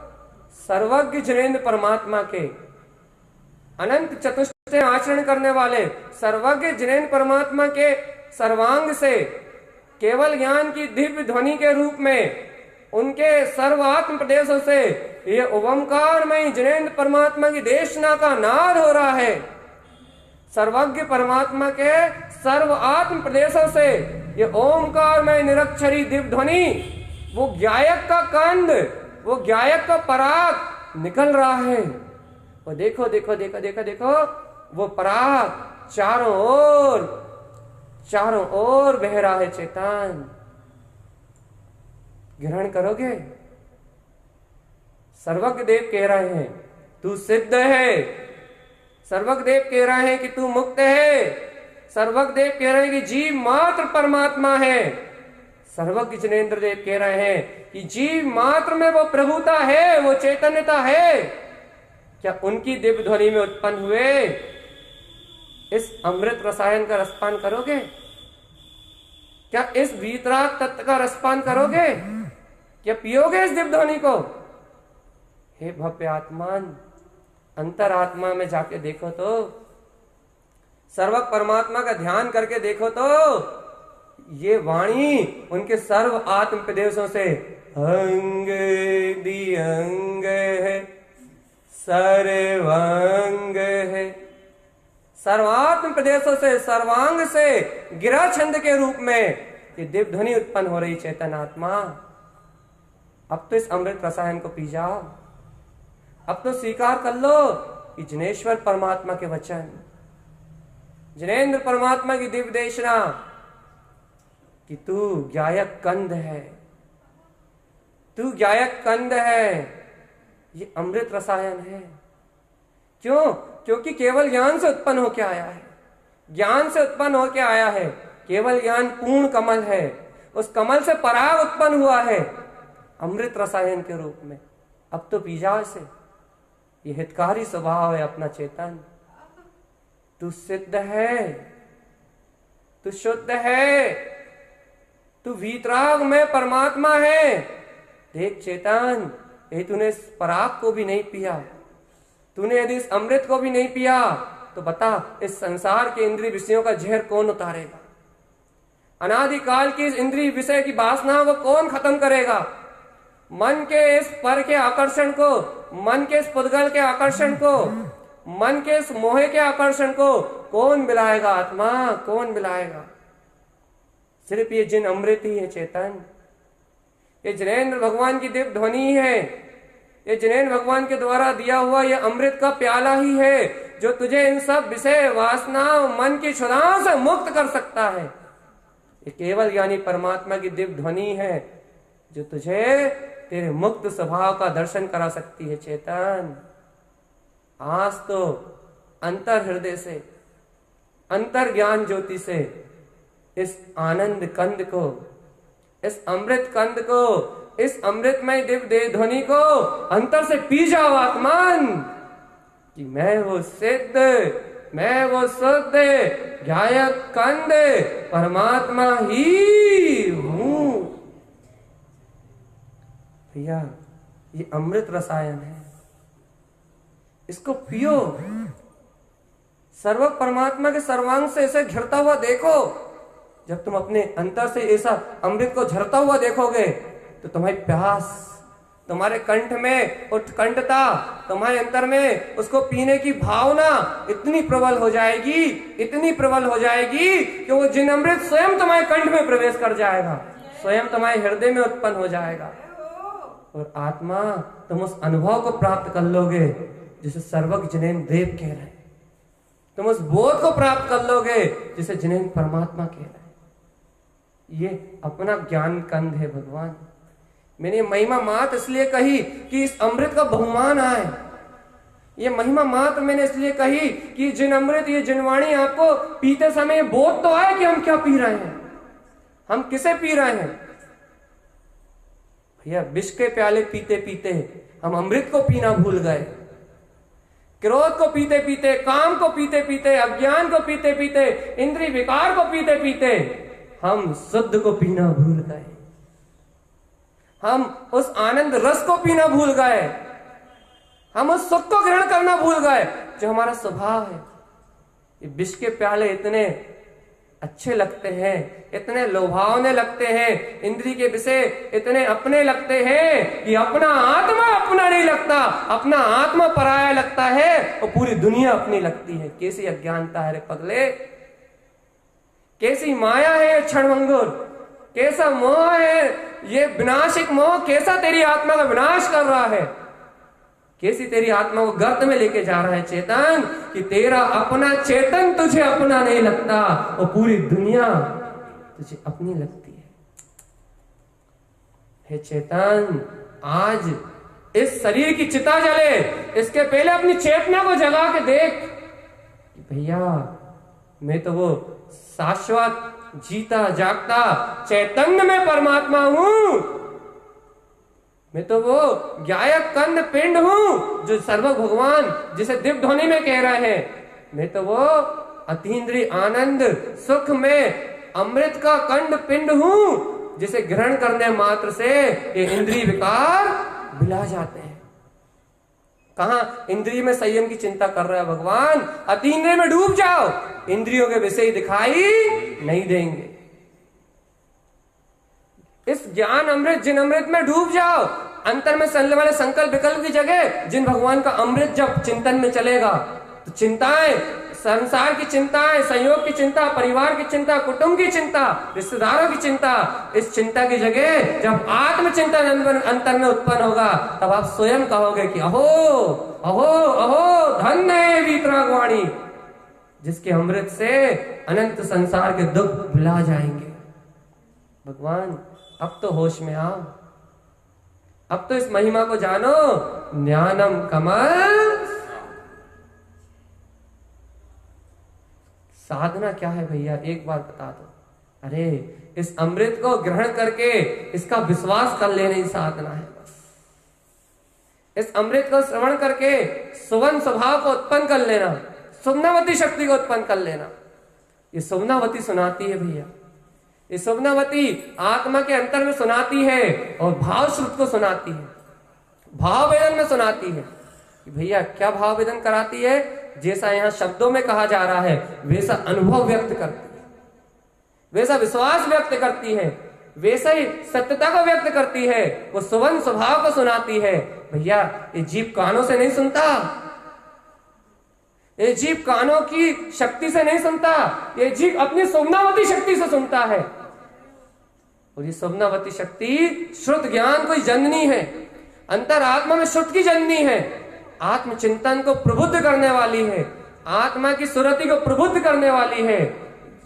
सर्वज्ञ जिनेन्द्र परमात्मा के अनंत चतुष्ट आचरण करने वाले सर्वज्ञ जिनेन्द्र परमात्मा के सर्वांग से केवल ज्ञान की दिव्य ध्वनि के रूप में उनके सर्वात्म प्रदेशों से ये ओमकारमय जिनेन्द्र परमात्मा की देशना का नाद हो रहा है। सर्वज्ञ परमात्मा के सर्व आत्म प्रदेशों से ये ओमकारमय निरक्षरी दिव्य ध्वनि, वो गायक का कंद, वो गायक का पराग निकल रहा है। वो देखो देखो देखो देखो देखो, वो पराग चारों ओर बह रहा है चेतन। ग्रहण करोगे? सर्वज्ञ देव कह रहे हैं तू सिद्ध है, सर्वज्ञदेव कह रहे हैं कि तू मुक्त है। सर्वज्ञदेव कह रहे हैं कि जीव मात्र परमात्मा है। सर्वज्ञ जिनेंद्र देव कह रहे हैं कि जीव मात्र में वो प्रभुता है, वो चैतन्यता है। क्या उनकी दिव्य ध्वनि में उत्पन्न हुए इस अमृत रसायन का रसपान करोगे? क्या इस वीतराग तत्व का रसपान करोगे? क्या पियोगे इस दिव्य ध्वनि को? हे भव्य आत्मान, अंतरात्मा में जाके देखो तो, सर्वक परमात्मा का ध्यान करके देखो तो, ये वाणी उनके सर्व आत्म प्रदेशों से अंग दियंग है, सर्वांग है, सर्वात्म प्रदेशों से, सर्वांग से गिरा छंद के रूप में ये दिव्य ध्वनि उत्पन्न हो रही। चेतन आत्मा, अब तो इस अमृत रसायन को पी जाओ। अब तो स्वीकार कर लो कि जिनेश्वर परमात्मा के वचन, जिनेंद्र परमात्मा की दिव्य देशना कि तू ज्ञायक कंद है, तू ज्ञायक कंद है। ये अमृत रसायन है। क्यों? क्योंकि केवल ज्ञान से उत्पन्न होकर आया है। ज्ञान से उत्पन्न होकर आया है। केवल ज्ञान पूर्ण कमल है। उस कमल से पराग उत्पन्न हुआ है अमृत रसायन के रूप में। अब तो पी जाओ इसे। ये हितकारी स्वभाव है अपना चेतन। तू सिद्ध है, तू शुद्ध है, तू वीतराग में परमात्मा है। देख चेतन, यदि तूने इस पराग को भी नहीं पिया, तूने यदि इस अमृत को भी नहीं पिया, तो बता इस संसार के इंद्रिय विषयों का जहर कौन उतारेगा? अनादिकाल की इस इंद्रिय विषय की वासना वो कौन खत्म करेगा? मन के इस पर के आकर्षण को, मन के इस पुद्गल के आकर्षण को, मन के इस मोह के आकर्षण को कौन मिलाएगा? आत्मा कौन मिलाएगा? सिर्फ ये जिन अमृत ही है चेतन। ये जिनेंद्र भगवान की दिव्य ध्वनि है। ये जिनेंद्र भगवान के द्वारा दिया हुआ ये अमृत का प्याला ही है जो तुझे इन सब विषय वासना मन की क्षुधाओं से मुक्त कर सकता है। ये केवल ज्ञानी परमात्मा की दिव्य ध्वनि है जो तुझे तेरे मुक्त स्वभाव का दर्शन करा सकती है चेतन। आज तो अंतर हृदय से, अंतर ज्ञान ज्योति से इस आनंद कंद को, इस अमृत कंद को, इस अमृतमय दिव्य ध्वनि को अंतर से पी जाओ आत्मान, कि मैं वो सिद्ध, मैं वो शुद्ध ज्ञायक कंद परमात्मा ही हूं। भैया ये अमृत रसायन है, इसको पियो। सर्व परमात्मा के सर्वांग से ऐसे घिरता हुआ देखो। जब तुम अपने अंतर से ऐसा अमृत को झरता हुआ देखोगे तो तुम्हारी प्यास, तुम्हारे कंठ में उत्कंठता, तुम्हारे अंतर में उसको पीने की भावना इतनी प्रबल हो जाएगी, इतनी प्रबल हो जाएगी कि वो जिन अमृत स्वयं तुम्हारे कंठ में प्रवेश कर जाएगा, स्वयं तुम्हारे हृदय में उत्पन्न हो जाएगा। और आत्मा तुम उस अनुभव को प्राप्त कर लोगे जिसे सर्वज्ञ जिनेंद्र देव कह रहे हैं। तुम उस बोध को प्राप्त कर लोगे जिसे जिनेंद्र परमात्मा कह रहे हैं। ये अपना ज्ञान कंद है भगवान। मैंने महिमा मात इसलिए कही कि इस अमृत का बहुमान आए। ये महिमा मात मैंने इसलिए कही कि जिन अमृत, ये जिनवाणी आपको पीते समय बोध तो आए कि हम क्या पी रहे हैं, हम किसे पी रहे हैं। भैया विष के प्याले पीते पीते हम अमृत को पीना भूल गए। क्रोध को पीते पीते, काम को पीते पीते, अज्ञान को पीते पीते, इंद्रिय विकार को पीते पीते हम शुद्ध को पीना भूल गए। हम उस आनंद रस को पीना भूल गए। हम उस सुख को ग्रहण करना भूल गए जो हमारा स्वभाव है। ये विष के प्याले इतने अच्छे लगते हैं, इतने लोभावने लगते हैं, इंद्रिय के विषय इतने अपने लगते हैं कि अपना आत्मा अपना नहीं लगता, अपना आत्मा पराया लगता है और पूरी दुनिया अपनी लगती है। कैसी अज्ञानता है रे पगले, कैसी माया है ये क्षणभंगुर, कैसा मोह है ये विनाशिक मोह, कैसा तेरी आत्मा का विनाश कर रहा है, कैसी तेरी आत्मा को गर्त में लेके जा रहा है चेतन, कि तेरा अपना चेतन तुझे अपना नहीं लगता और पूरी दुनिया तुझे अपनी लगती है। हे चेतन, आज इस शरीर की चिता जले, इसके पहले अपनी चेतना को जगा के देख। भैया मैं तो वो शाश्वत जीता जागता चैतन्य में परमात्मा हूं, मैं तो वो ज्ञायक कंद पिंड हूं जो सर्व भगवान जिसे दिव्य ध्वनि में कह रहे हैं। मैं तो वो अतीन्द्रिय आनंद सुख में अमृत का कंड पिंड हूं जिसे ग्रहण करने मात्र से ये इंद्रिय विकार बिला जाते हैं। कहां इंद्रिय में संयम की चिंता कर रहा है भगवान? अतीन्द्रिय में डूब जाओ, इंद्रियों के विषय दिखाई नहीं देंगे। इस ज्ञान अमृत जिन अमृत में डूब जाओ, अंतर में चलने वाले संकल्प विकल्प की जगह जिन भगवान का अमृत जब चिंतन में चलेगा तो चिंताएं, संसार की चिंताएं, संयोग की चिंता, परिवार की चिंता, कुटुंब की चिंता, रिश्तेदारों की चिंता, इस चिंता की जगह जब आत्मचिंतन अंतर में उत्पन्न होगा तब आप स्वयं कहोगे कि अहो अहो अहो धन्य है वीतरागवाणी, जिसके अमृत से अनंत संसार के दुख भुला जाएंगे। भगवान अब तो होश में आओ, अब तो इस महिमा को जानो। ज्ञानम कमल, साधना क्या है भैया एक बार बता दो। अरे इस अमृत को ग्रहण करके इसका विश्वास कर लेना ही साधना है। बस इस अमृत को श्रवण करके सुवन स्वभाव को उत्पन्न कर लेना, सुमनावती शक्ति को उत्पन्न कर लेना। ये सुमनावती सुनाती है भैया, ये सुमनावती आत्मा के अंतर में सुनाती है और भाव श्रुत को सुनाती है, भाव वेदन में सुनाती है। भैया क्या भाव वेदन कराती है? जैसा यहां शब्दों में कहा जा रहा है वैसा अनुभव व्यक्त करती है, वैसा विश्वास व्यक्त करती है, वैसा ही सत्यता को व्यक्त करती है, वो सुवन स्वभाव को सुनाती है। भैया ये जीव कानों से नहीं सुनता, ये जीव कानों की शक्ति से नहीं सुनता, ये जीव अपनी सुमनावती शक्ति से सुनता है। और ये सुमनावती शक्ति श्रुत ज्ञान कोई जननी है, अंतर आत्मा में श्रुत की जननी है, आत्मचिंतन को प्रबुद्ध करने वाली है, आत्मा की सुरति को प्रबुद्ध करने वाली है।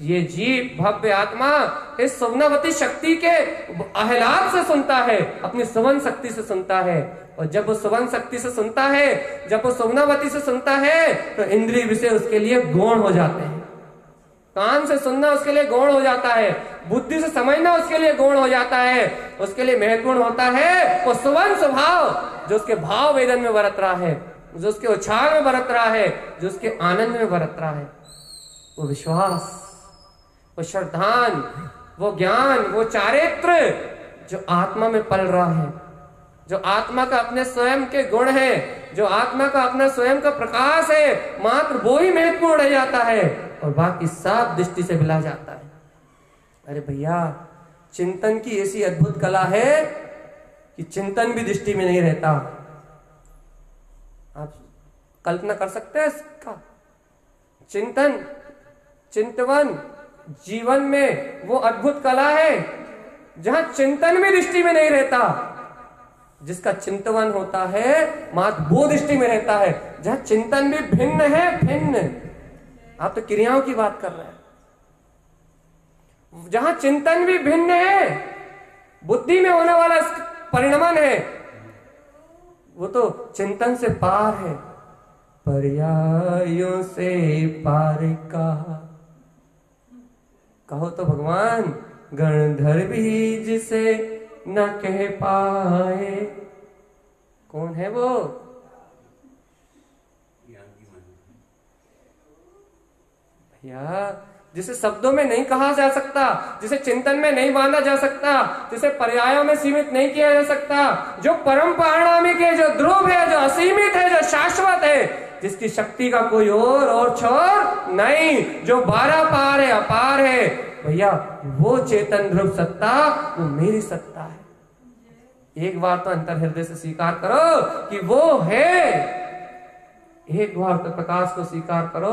ये जीव भव्य आत्मा इस सुमनावती शक्ति के आह्लाद से सुनता है, अपनी सुवन शक्ति से सुनता है। और जब वो सुवन शक्ति से सुनता है, जब वो सुमनावती से सुनता है, तो इंद्रिय विषय उसके लिए गौण हो जाते हैं। कान से सुनना उसके लिए गौण हो जाता है, बुद्धि से समझना उसके लिए गौण हो जाता है। उसके लिए महत्वपूर्ण होता है वो सुवन स्वभाव जो उसके भाव वेदन में बरत रहा है, जो उसके उछाल में बरत रहा है, जो उसके आनंद में बरत रहा है। वो विश्वास, वो श्रद्धान, वो ज्ञान, वो चारित्र जो आत्मा में पल रहा है, जो आत्मा का अपने स्वयं के गुण है, जो आत्मा का अपना स्वयं का प्रकाश है, मात्र वो ही महत्वपूर्ण रह जाता है और बाकी सब दृष्टि से मिला जाता है। अरे भैया चिंतन की ऐसी अद्भुत कला है कि चिंतन भी दृष्टि में नहीं रहता। आप कल्पना कर सकते हैं इसका? चिंतन, चिंतवन जीवन में वो अद्भुत कला है जहां चिंतन भी दृष्टि में नहीं रहता। जिसका चिंतवन होता है मात्र वो दृष्टि में रहता है, जहां चिंतन भी भिन्न है, भिन्न। आप तो क्रियाओं की बात कर रहे हैं, जहां चिंतन भी भिन्न है, बुद्धि में होने वाला परिणमन है, वो तो चिंतन से पार है, पर्यायों से पार का। कहो तो भगवान गणधर भी जिसे न कह पाए, कौन है वो? भैया जिसे शब्दों में नहीं कहा जा सकता, जिसे चिंतन में नहीं बांधा जा सकता, जिसे पर्यायों में सीमित नहीं किया जा सकता, जो परम पारिणामिक है, जो ध्रुव है, जो असीमित है, जो शाश्वत है, जिसकी शक्ति का कोई और छोर नहीं, जो 12 पार है, अपार है। भैया वो चेतन ध्रुव सत्ता वो मेरी सत्ता है। एक बार तो अंतर हृदय से स्वीकार करो कि वो है। एक बार तो प्रकाश को स्वीकार करो,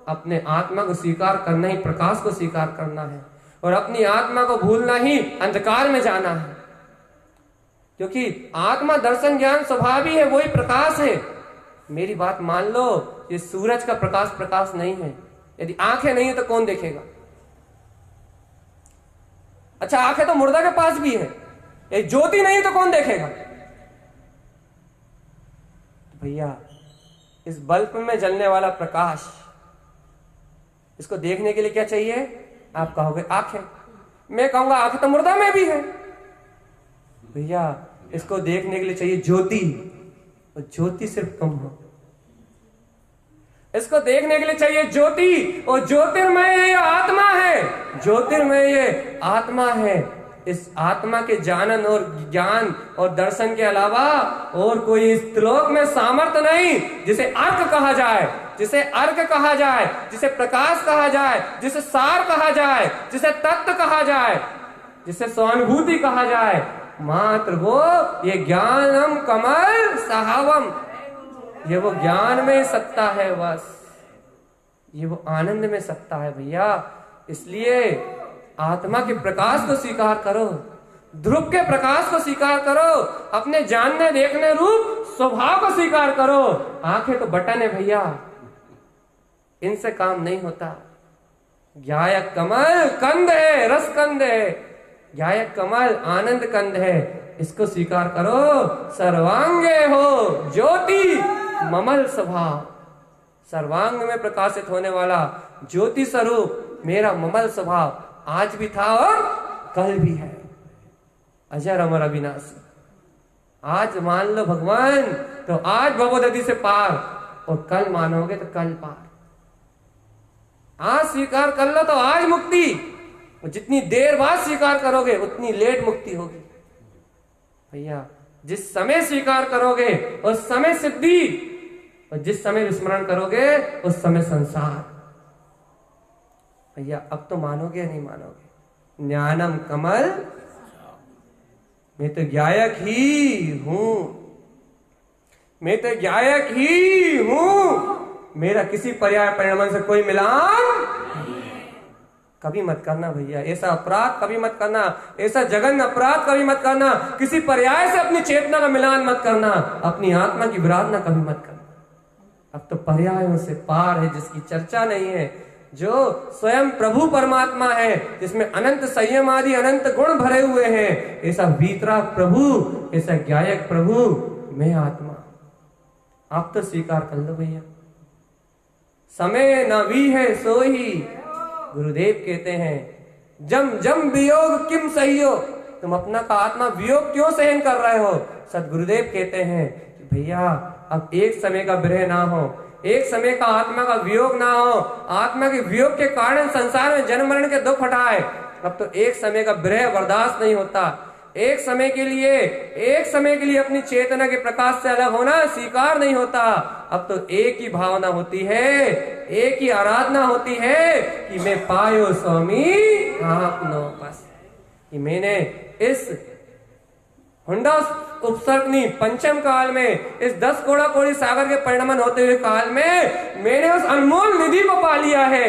अपने आत्मा को स्वीकार करना ही प्रकाश को स्वीकार करना है, और अपनी आत्मा को भूलना ही अंधकार में जाना है। क्योंकि आत्मा दर्शन ज्ञान स्वभाव ही है, वही प्रकाश है। मेरी बात मान लो, ये सूरज का प्रकाश प्रकाश नहीं है। यदि आंखें नहीं है तो कौन देखेगा? अच्छा आंखें तो मुर्दा के पास भी है, ये ज्योति नहीं तो कौन देखेगा? तो भैया इस बल्ब में जलने वाला प्रकाश इसको देखने के लिए क्या चाहिए? आप कहोगे आंखें, मैं कहूंगा आंखें तो मुर्दा में भी है। भैया इसको देखने के लिए चाहिए ज्योति, और ज्योति सिर्फ तुम हो। इसको देखने के लिए चाहिए ज्योति, और ज्योतिर्मय ये आत्मा है, ज्योतिर्मय ये आत्मा है। इस आत्मा के जानन और ज्ञान और दर्शन के अलावा और कोई इस त्रिलोक में सामर्थ्य नहीं, जिसे अर्क कहा जाए, जिसे अर्क कहा जाए, जिसे प्रकाश कहा जाए, जिसे सार कहा जाए, जिसे तत्व कहा जाए, जिसे स्वानुभूति कहा जाए। मात्र वो ये ज्ञानम कमल सहावम, ये वो ज्ञान में सत्ता है, बस ये वो आनंद में सत्ता है भैया। इसलिए आत्मा के प्रकाश को स्वीकार करो, ध्रुव के प्रकाश को स्वीकार करो, अपने जानने देखने रूप स्वभाव को स्वीकार करो। आंखें तो बटन है भैया, इनसे काम नहीं होता। ज्ञायक कमल कंद है, रस कंद है, ज्ञायक कमल आनंद कंद है, इसको स्वीकार करो। सर्वांगे हो ज्योति ममल स्वभाव, सर्वांग में प्रकाशित होने वाला ज्योति स्वरूप मेरा ममल स्वभाव आज भी था और कल भी है, अजर अमर अविनाशी। आज मान लो भगवान तो आज भवोदधि से पार, और कल मानोगे तो कल पार। आज स्वीकार कर लो तो आज मुक्ति, और जितनी देर बाद स्वीकार करोगे उतनी लेट मुक्ति होगी भैया। जिस समय स्वीकार करोगे उस समय सिद्धि, और जिस समय विस्मरण करोगे उस समय संसार। भैया अब तो मानोगे या नहीं मानोगे? ज्ञानम कमल, मैं तो ज्ञायक ही हूं, मैं तो ज्ञायक ही हूं, मेरा किसी पर्याय परिणाम से कोई मिलान कभी मत करना भैया। ऐसा अपराध कभी मत करना, ऐसा जघन्य अपराध कभी मत करना, किसी पर्याय से अपनी चेतना का मिलान मत करना, अपनी आत्मा की विराधना कभी मत करना। अब तो पर्यायों से पार है, जिसकी चर्चा नहीं है, जो स्वयं प्रभु परमात्मा है, जिसमें अनंत संयम आदि अनंत गुण भरे हुए हैं, ऐसा वीतराग प्रभु, ऐसा ज्ञायक प्रभु मैं आत्मा। आप तो स्वीकार कर लो भैया। समय न वी है सोही, गुरुदेव कहते हैं जम जम वियोग किम सहयोग, तुम अपना का आत्मा वियोग क्यों सहन कर रहे हो? सदगुरुदेव कहते हैं कि भैया अब एक समय का विरह ना हो, एक समय का आत्मा का वियोग ना हो, आत्मा के वियोग के कारण संसार में जन्म मरण के दुख हटाए। अब तो एक समय का विरह बर्दाश्त नहीं होता, एक समय के लिए अपनी चेतना के प्रकाश से अलग होना स्वीकार नहीं होता। अब तो एक ही भावना होती है, एक ही आराधना होती है कि मैं पायो स्वामी आपनो बस, कि मैंने इस हुंडा उपसर्गनी पंचम काल में, इस 10 कोड़ा कोड़ी सागर के परिणमन होते हुए काल में मैंने उस अनमोल निधि को पा लिया है,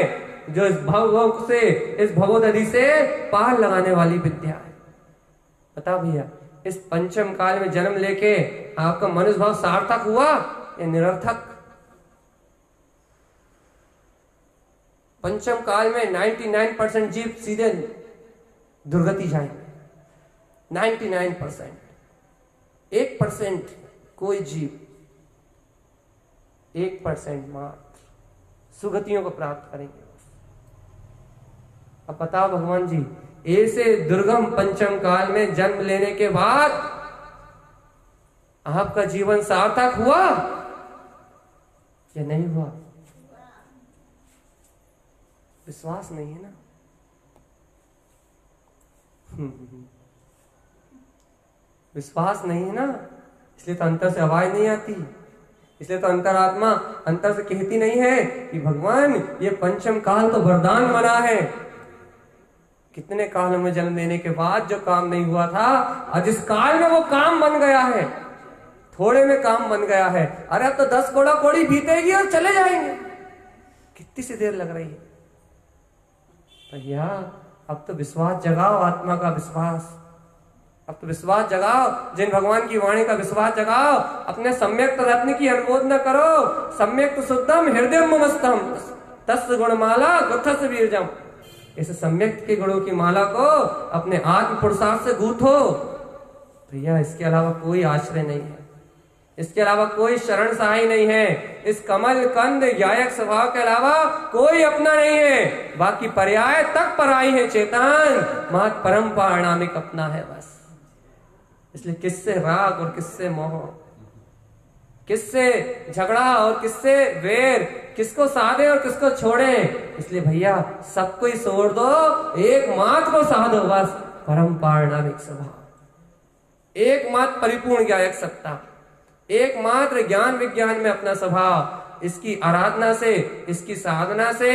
जो इस भव से, इस भवोदधि से पार लगाने वाली विद्या है। बता भैया, इस पंचम काल में जन्म लेके आपका मनुष्य भाव सार्थक हुआ या निरर्थक? पंचम काल में 99% जीव सीधे दुर्गति जाएंगे, 99%। 1% कोई जीव, 1% मात्र सुगतियों को प्राप्त करेंगे। अब बताओ भगवान जी, ऐसे दुर्गम पंचम काल में जन्म लेने के बाद आपका जीवन सार्थक हुआ या नहीं हुआ? विश्वास नहीं है ना? विश्वास नहीं है ना, इसलिए तो अंतर से आवाज नहीं आती, इसलिए तो अंतरात्मा अंतर से कहती नहीं है कि भगवान ये पंचम काल तो वरदान बना है। कितने काल में जन्म लेने के बाद जो काम नहीं हुआ था, आज इस काल में वो काम बन गया है, थोड़े में काम बन गया है। अरे अब तो 10 कोड़ा कोड़ी बीतेगी और चले जाएंगे, कितनी सी देर लग रही है भैया। अब तो विश्वास जगाओ, आत्मा का विश्वास, अब तो विश्वास जगाओ, जिन भगवान की वाणी का विश्वास जगाओ, अपने सम्यक रत्न की अनुमोदना करो। सम्यक शुद्धम हृदय ममस्तम तस् गुणमाला गुथस वीरजम, इस सम्यक के गुणों की माला को अपने आत्म पुरुषार्थ से गूंथो भैया। इसके अलावा कोई आश्रय नहीं है, इसके अलावा कोई शरण सहाय नहीं है। इस कमल कंद गायक स्वभाव के अलावा कोई अपना नहीं है। बाकी पर्याय तक पराई है चेतन, महत परम पारणामिक अपना है बस। इसलिए किससे राग और किससे मोह, किससे झगड़ा और किससे वेर, किसको साधे और किसको छोड़े। इसलिए भैया सबको ही छोड़ दो, एकमात्र को साधो बस, परम पारणामिक स्वभाव, एकमात्र परिपूर्ण गायक सत्ता, एकमात्र ज्ञान विज्ञान में अपना स्वभाव। इसकी आराधना से, इसकी साधना से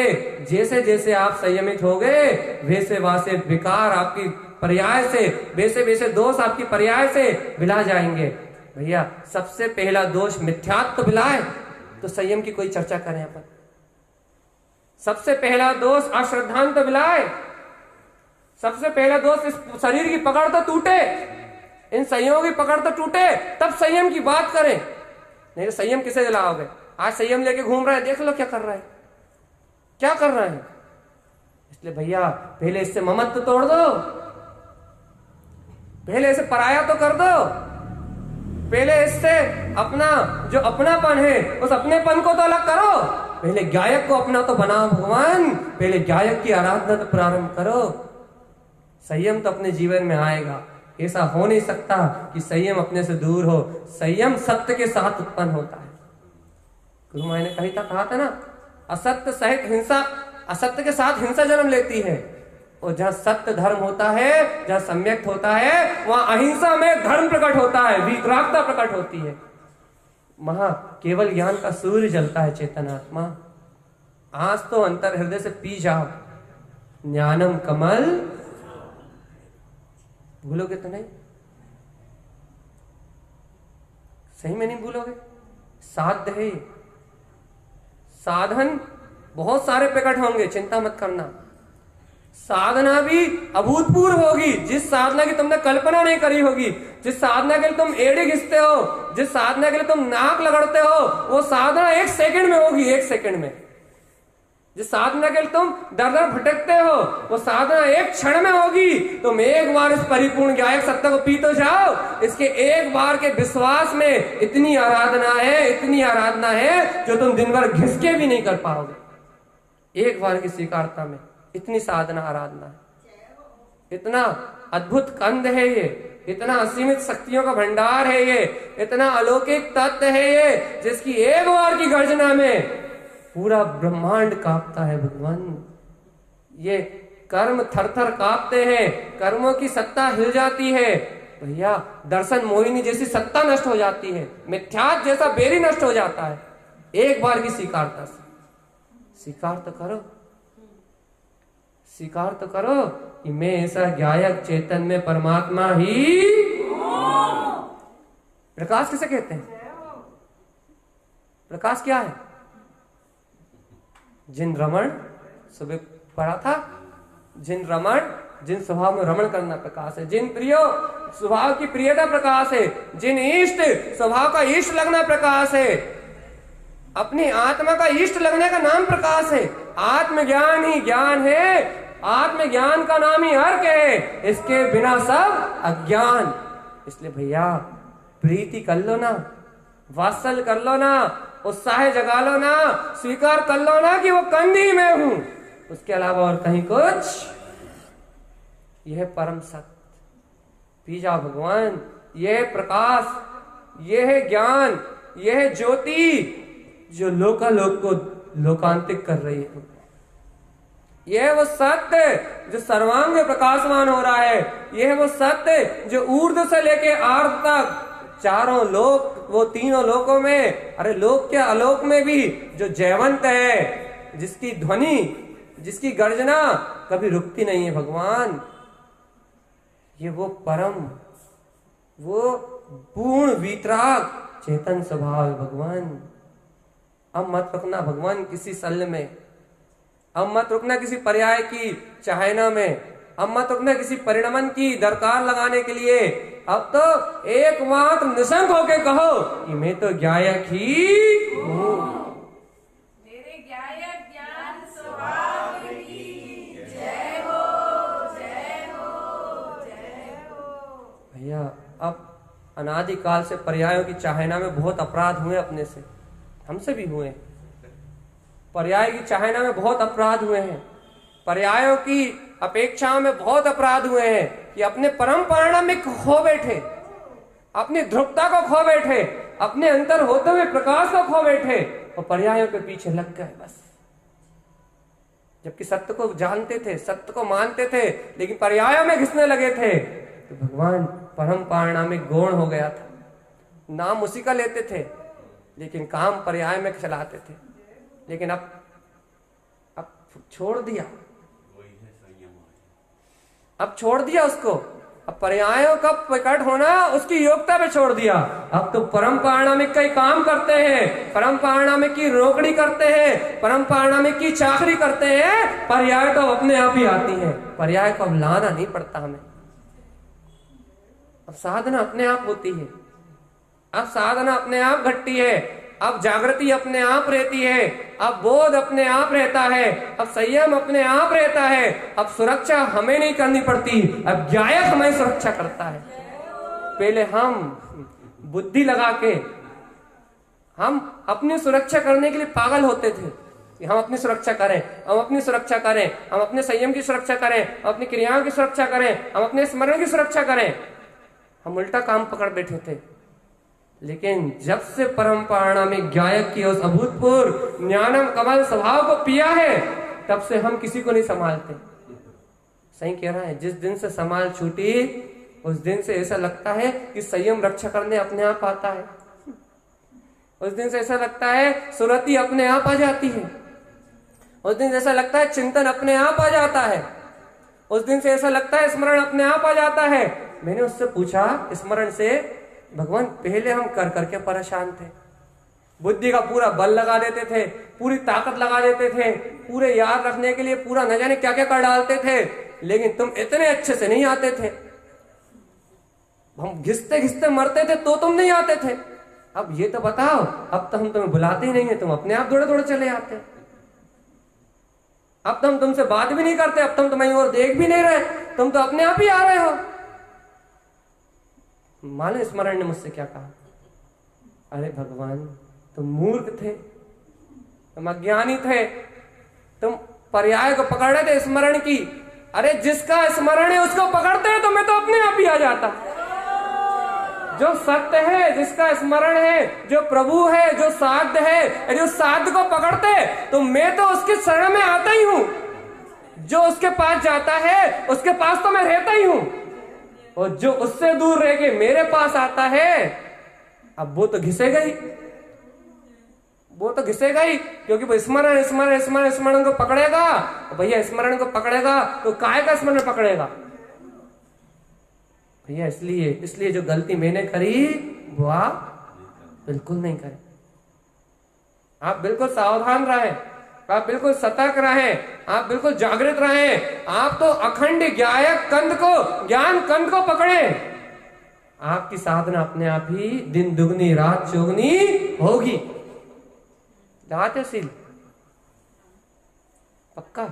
जैसे जैसे आप संयमित हो गए, वैसे वैसे विकार आपकी पर्याय से, वैसे वैसे दोष आपकी पर्याय से विला जाएंगे। भैया सबसे पहला दोष मिथ्यात्व तो विलाए, तो संयम की कोई चर्चा करें अपन। सबसे पहला दोष अश्रद्धांत तो विलाए, सबसे पहला दोष इस शरीर की पकड़ तो टूटे, इन संयमों की पकड़ तो टूटे, तब संयम की बात करें। नहीं तो संयम किसे दिलाओगे? आज संयम लेके घूम रहा है, देख लो क्या कर रहा है, क्या कर रहा है। इसलिए भैया पहले इससे ममत्व तोड़ दो, पहले इसे पराया तो कर दो, पहले इससे अपना जो अपनापन है उस अपनेपन को तो अलग करो। पहले गायक को अपना तो बनाओ भगवान, पहले गायक की आराधना तो प्रारंभ करो। संयम तो अपने जीवन में आएगा। ऐसा हो नहीं सकता कि संयम अपने से दूर हो। संयम सत्य के साथ उत्पन्न होता है। गुरु माई ने कहा था ना, असत्य सहित हिंसा, असत्य के साथ हिंसा जन्म लेती है। और जहां सत्य धर्म होता है, जहां सम्यक होता है, वहां अहिंसा में धर्म प्रकट होता है, वीतरागता प्रकट होती है। वहां केवल ज्ञान का सूर्य जलता है। चेतनात्मा आज तो अंतर हृदय से पी जाओ, ज्ञानम कमल, भूलोगे तो नहीं, सही में नहीं भूलोगे। साध्य है, साधन बहुत सारे प्रकट होंगे, चिंता मत करना। साधना भी अभूतपूर्व होगी, जिस साधना की तुमने कल्पना नहीं करी होगी। जिस साधना के लिए तुम एड़ी घिसते हो, जिस साधना के लिए तुम नाक लगड़ते हो, वो साधना 1 सेकंड में होगी, 1 सेकंड में। जिस साधना के लिए तुम दर दर भटकते हो, वो साधना 1 क्षण में होगी। तुम एक बार इस परिपूर्ण गायक सत्ता को पी तो जाओ। इसके एक बार के विश्वास में इतनी आराधना है, इतनी आराधना है जो तुम दिन भर घिसके भी नहीं कर पाओगे। एक बार की स्वीकारता में इतनी साधना आराधना है। इतना अद्भुत कंद है ये, इतना असीमित शक्तियों का भंडार है ये, इतना अलौकिक तत्व है ये, जिसकी एक बार की गर्जना में पूरा ब्रह्मांड कांपता है। भगवान ये कर्म थरथर कांपते हैं, कर्मों की सत्ता हिल जाती है। भैया दर्शन मोहिनी जैसी सत्ता नष्ट हो जाती है, मिथ्यात्व जैसा बेरी नष्ट हो जाता है एक बार की स्वीकारता से। स्वीकार तो करो, स्वीकार तो करो कि मैं ऐसा गायक चेतन में परमात्मा ही। प्रकाश किसे कहते हैं? प्रकाश क्या है? जिन रमण, सुबह पढ़ा था, जिन रमण, जिन स्वभाव में रमण करना प्रकाश है, जिन प्रियो स्वभाव की प्रियता प्रकाश है, जिन इष्ट स्वभाव का इष्ट लगना प्रकाश है, अपनी आत्मा का इष्ट लगने का नाम प्रकाश है। आत्मज्ञान ही ज्ञान है, आत्मज्ञान का नाम ही अर्क है, इसके बिना सब अज्ञान। इसलिए भैया प्रीति कर लो ना, वात्सल्य कर लो ना, उत्साह जगा लो ना, स्वीकार कर लो ना कि वो कंदी में हूं, उसके अलावा और कहीं कुछ। यह परम सत्य पी जाओ भगवान, यह प्रकाश, यह ज्ञान, यह ज्योति जो लोकालोक को लोकांतिक कर रही है। यह वो सत्य जो सर्वांग प्रकाशमान हो रहा है। यह वो सत्य जो ऊर्ध्व से लेके आर्ध तक चारों लोक, वो तीनों लोकों में, अरे लोक क्या अलोक में भी जो जयवंत है, जिसकी ध्वनि, जिसकी गर्जना कभी रुकती नहीं है भगवान। ये वो परम, वो पूर्ण वीतराग चेतन स्वभाव है भगवान। अब मत रुकना भगवान किसी शल्य में, अब मत रुकना किसी पर्याय की चाहना में, अब मत रुकना किसी परिणमन की दरकार लगाने के लिए। अब तो एकमात्र निशंक होके कहो कि मैं तो गायक ही हूं। मेरे गायक ज्ञान स्वभाव की जय हो, जय हो, जय हो। भैया अब अनादिकाल से पर्यायों की चाहना में बहुत अपराध हुए अपने से, हमसे भी हुए। पर्याय की चाहना में बहुत अपराध हुए हैं, पर्यायों की अपेक्षाओं में बहुत अपराध हुए हैं कि अपने परम पारणामिक को खो बैठे, अपनी ध्रुवता को खो बैठे, अपने अंतर होते हुए प्रकाश को खो बैठे और पर्यायों के पीछे लग गए बस। जबकि सत्य को जानते थे, सत्य को मानते थे, लेकिन पर्यायों में घिसने लगे थे। तो भगवान परम पारणामिक गौण हो गया था। नाम उसी का लेते थे लेकिन काम पर्याय में चलाते थे। लेकिन अब छोड़ दिया, अब छोड़ दिया उसको। अब पर्यायों का प्रकट होना उसकी योग्यता पे छोड़ दिया। अब तो परम पारणामिक का ही काम करते हैं, परम पारणामिक की रोकड़ी करते हैं, परम पारणामिक की चाकरी करते हैं। पर्याय तो अपने आप ही आती है, पर्याय को अब लाना नहीं पड़ता हमें। अब साधना अपने आप होती है, अब साधना अपने आप घटती है, अब जागृति अपने आप रहती है, अब बोध अपने आप रहता है, अब संयम अपने आप रहता है। अब सुरक्षा हमें नहीं करनी पड़ती, अब ज्ञायक हमें सुरक्षा करता है। पहले हम बुद्धि लगा के हम अपनी सुरक्षा करने के लिए पागल होते थे कि हम अपनी सुरक्षा करें, हम अपनी सुरक्षा करें, हम अपने संयम की सुरक्षा करें, हम अपनी क्रियाओं की सुरक्षा करें, हम अपने स्मरण की सुरक्षा करें। हम उल्टा काम पकड़ बैठे थे। लेकिन जब से परम पारणामिक ज्ञायक की उस अभूतपूर्व ज्ञानम कमल स्वभाव को पिया है, तब से हम किसी को नहीं संभालते। सही कह रहा है, जिस दिन से संभाल छूटी उस दिन से ऐसा लगता है कि संयम रक्षा करने अपने आप आता है। उस दिन से ऐसा लगता है सुरति अपने आप आ जाती है। उस दिन ऐसा लगता है चिंतन अपने आप आ जाता है। उस दिन से ऐसा लगता है स्मरण अपने आप आ जाता है। मैंने उससे पूछा स्मरण से, भगवान पहले हम कर करके परेशान थे, बुद्धि का पूरा बल लगा देते थे, पूरी ताकत लगा देते थे, पूरे याद रखने के लिए पूरा न जाने क्या क्या कर डालते थे, लेकिन तुम इतने अच्छे से नहीं आते थे। हम घिसते घिसते मरते थे तो तुम नहीं आते थे। अब ये तो बताओ, अब तो हम तुम्हें बुलाते ही नहीं है, तुम अपने आप दौड़े दौड़े चले आते। अब तो हम तुमसे बात भी नहीं करते, अब तुम तुम्हें और देख भी नहीं रहे, तुम तो अपने आप ही आ रहे हो। माले स्मरण ने मुझसे क्या कहा, अरे भगवान तुम मूर्ख थे, तुम अज्ञानी थे, तुम पर्याय को पकड़ रहे थे स्मरण की। अरे जिसका स्मरण है उसको पकड़ते हैं तो मैं तो अपने आप ही आ जाता। जो सत्य है, जिसका स्मरण है, जो प्रभु है, जो साध्य है, जो साध्य को पकड़ते तो मैं तो उसके शरण में आता ही हूं। जो उसके पास जाता है उसके पास तो मैं रहता ही हूं, और जो उससे दूर रह के मेरे पास आता है अब वो तो घिसेगा ही, वो तो घिसेगा ही, क्योंकि वो स्मरण स्मरण स्मरण स्मरण को पकड़ेगा। भैया स्मरण को पकड़ेगा तो काय का स्मरण पकड़ेगा भैया। इसलिए जो गलती मैंने करी वो आप बिल्कुल नहीं करें। आप बिल्कुल सावधान रहें, आप बिल्कुल सतर्क रहें, आप बिल्कुल जागृत रहें। आप तो अखंड ज्ञायक कंद को, ज्ञान कंद को पकड़ें। आपकी साधना अपने आप ही दिन दुगनी रात चौगनी होगी। लगाते पक्का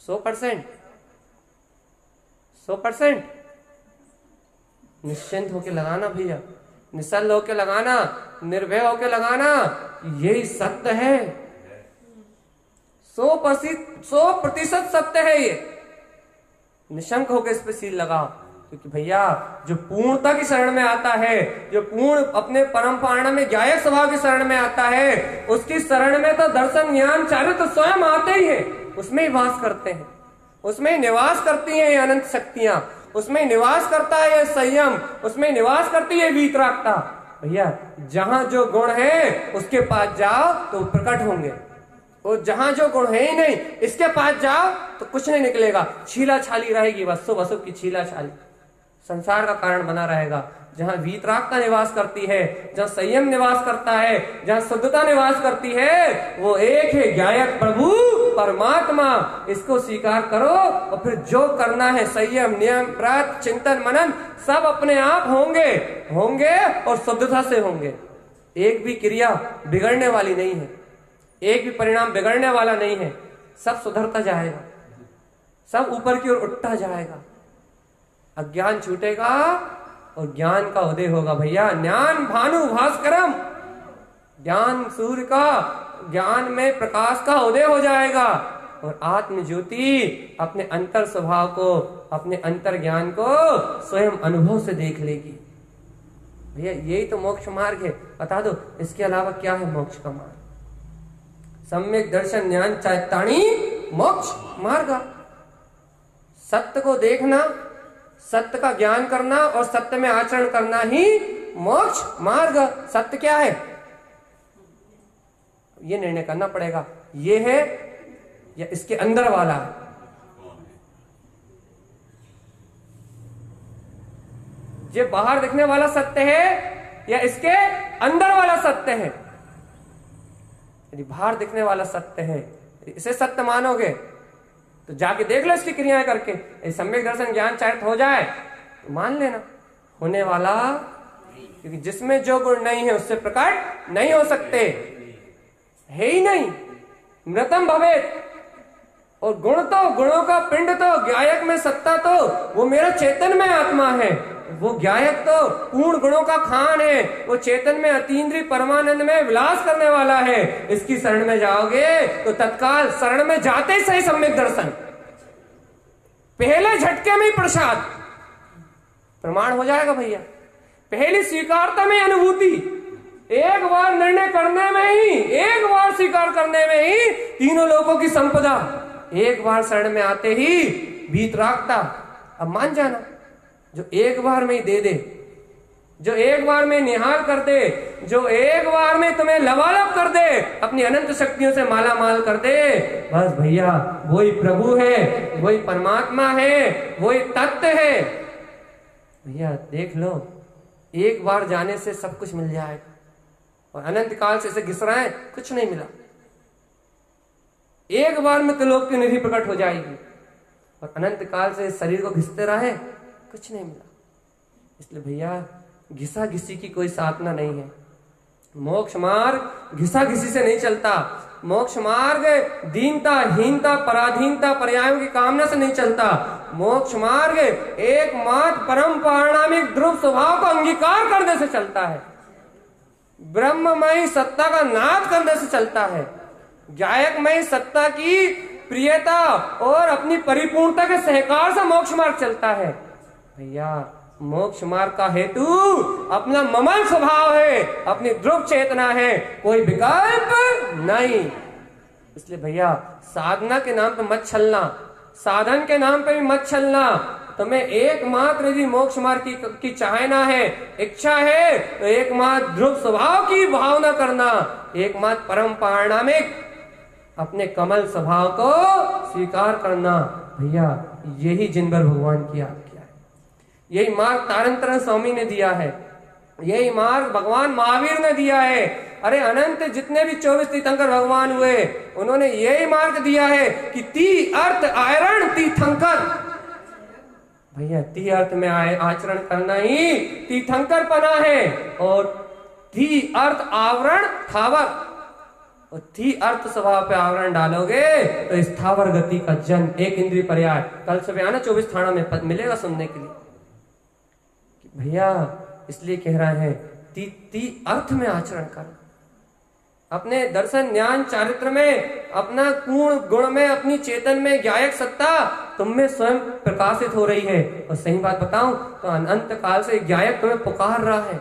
100%, 100% निश्चिंत होके लगाना भैया, निश्चल होके लगाना, निर्भय होके लगाना। यही सत्य है, 100% सत्य है ये। निशंक होकर इस पे सील लगाओ, क्योंकि भैया जो पूर्णता की शरण में आता है, जो पूर्ण अपने परम पारण में ज्ञायक स्वभाव की शरण में आता है, उसकी शरण में तो दर्शन ज्ञान चारित्र स्वयं आते ही है, उसमें ही वास करते हैं, उसमें ही निवास करती हैं ये अनंत शक्तियां, उसमें निवास करता है ये संयम, उसमें निवास करती है वीतरागता। भैया जहां जो गुण है उसके पास जाओ तो प्रकट होंगे, और जहां जो गुण है ही नहीं इसके पास जाओ तो कुछ नहीं निकलेगा। छीला छाली रहेगी, वसुब वसुब की छीला छाली संसार का कारण बना रहेगा। जहां वीतरागता निवास करती है, जहां संयम निवास करता है, जहां शुद्धता निवास करती है, वो एक है ज्ञायक प्रभु परमात्मा। इसको स्वीकार करो और फिर जो करना है संयम नियम व्रत चिंतन मनन सब अपने आप होंगे और शुद्धता से होंगे। एक भी क्रिया बिगड़ने वाली नहीं है, एक भी परिणाम बिगड़ने वाला नहीं है, सब सुधरता जाएगा, सब ऊपर की ओर उठता जाएगा। अज्ञान छूटेगा और ज्ञान का उदय होगा भैया। ज्ञान भानु भास्करम, ज्ञान सूर्य का, ज्ञान में प्रकाश का उदय हो जाएगा और आत्म ज्योति अपने अंतर स्वभाव को, अपने अंतर ज्ञान को स्वयं अनुभव से देख लेगी। भैया यही तो मोक्ष मार्ग है। बता दो इसके अलावा क्या है मोक्ष का मार्ग? सम्यक दर्शन ज्ञान चैताणी मोक्ष मार्ग। सत्य को देखना, सत्य का ज्ञान करना और सत्य में आचरण करना ही मोक्ष मार्ग। सत्य क्या है ये निर्णय करना पड़ेगा, ये है या इसके अंदर वाला है। ये बाहर दिखने वाला सत्य है या इसके अंदर वाला सत्य है? यदि बाहर दिखने वाला सत्य है, इसे सत्य मानोगे तो जाके देख लो इसकी क्रियाएं करके। सम्यक दर्शन ज्ञान चारित हो जाए तो मान लेना होने वाला, क्योंकि जिसमें जो गुण नहीं है उससे प्रकट नहीं हो सकते, है ही नहीं। मृतम भवेत, और गुण तो, गुणों का पिंड तो, ज्ञायक में सत्ता तो वो मेरा चेतन में आत्मा है। वो ज्ञायक तो पूर्ण गुणों का खान है, वो चेतन में अतीन्द्रिय परमानंद में विलास करने वाला है। इसकी शरण में जाओगे तो तत्काल शरण में जाते ही सही सम्यक दर्शन, पहले झटके में ही प्रसाद प्रमाण हो जाएगा भैया। पहली स्वीकारता में अनुभूति, एक बार निर्णय करने में ही, एक बार स्वीकार करने में ही तीनों लोगों की संपदा, एक बार शरण में आते ही भीत राखता। अब मान जाना, जो एक बार में ही दे दे, जो एक बार में निहाल कर दे, जो एक बार में तुम्हें लबालब कर दे, अपनी अनंत शक्तियों से माला माल कर दे, बस भैया वही प्रभु है, वही परमात्मा है, वही तत्व है। भैया देख लो, एक बार जाने से सब कुछ मिल जाएगा और अनंत काल से इसे घिस रहा है, कुछ नहीं मिला। एक बार में त्रिलोक की निधि प्रकट हो जाएगी और अनंत काल से शरीर को घिसते रहे, कुछ नहीं मिला। इसलिए भैया घिसा घिसी की कोई साधना नहीं है। मोक्ष मार्ग घिसा घिसी से नहीं चलता। मोक्ष मार्ग दीनता, हीनता, पराधीनता, पर्यायों की कामना से नहीं चलता। मोक्ष मार्ग एकमात्र परम पारणामिक ध्रुव स्वभाव को अंगीकार करने से चलता है। ब्रह्ममयी सत्ता का नाद करने से चलता है। ज्ञायकमयी सत्ता की प्रियता और अपनी परिपूर्णता के सहकार से मोक्ष मार्ग चलता है। भैया मोक्ष मार्ग का हेतु अपना ममल स्वभाव है, अपनी ध्रुव चेतना है, कोई विकल्प नहीं। इसलिए भैया साधना के नाम पे मत छलना, साधन के नाम पे भी मत छलना। तुम्हें एकमात्र यदि मोक्ष मार्ग की चाहना है, इच्छा है, तो एकमात्र ध्रुव स्वभाव की भावना करना, एकमात्र परम पारणामिक अपने कमल स्वभाव को स्वीकार करना। भैया यही जिनभर भगवान की आज्ञा है, यही मार्ग तारंतरण स्वामी ने दिया है, यही मार्ग भगवान महावीर ने दिया है। अरे अनंत जितने भी 24 तीर्थंकर भगवान हुए, उन्होंने यही मार्ग दिया है कि ती अर्थ आयरण तीर्थंकर। भैया ती अर्थ में आचरण करना ही तीर्थंकर पना है, और ती अर्थ आवरण थावर, और थी अर्थ स्वभाव पे आवरण डालोगे तो स्थावर गति का जन्म, एक इंद्रिय पर्याय। कल सुबह आना 24 थाना में पद मिलेगा सुनने के लिए। भैया इसलिए कह रहा है ती अर्थ में आचरण कर, अपने दर्शन ज्ञान चारित्र में, अपना पूर्ण गुण में, अपनी चेतन में ज्ञायक सत्ता तुम में स्वयं प्रकाशित हो रही है। और सही बात बताऊं तो अनंत काल से ज्ञायक तुम्हें पुकार रहा है,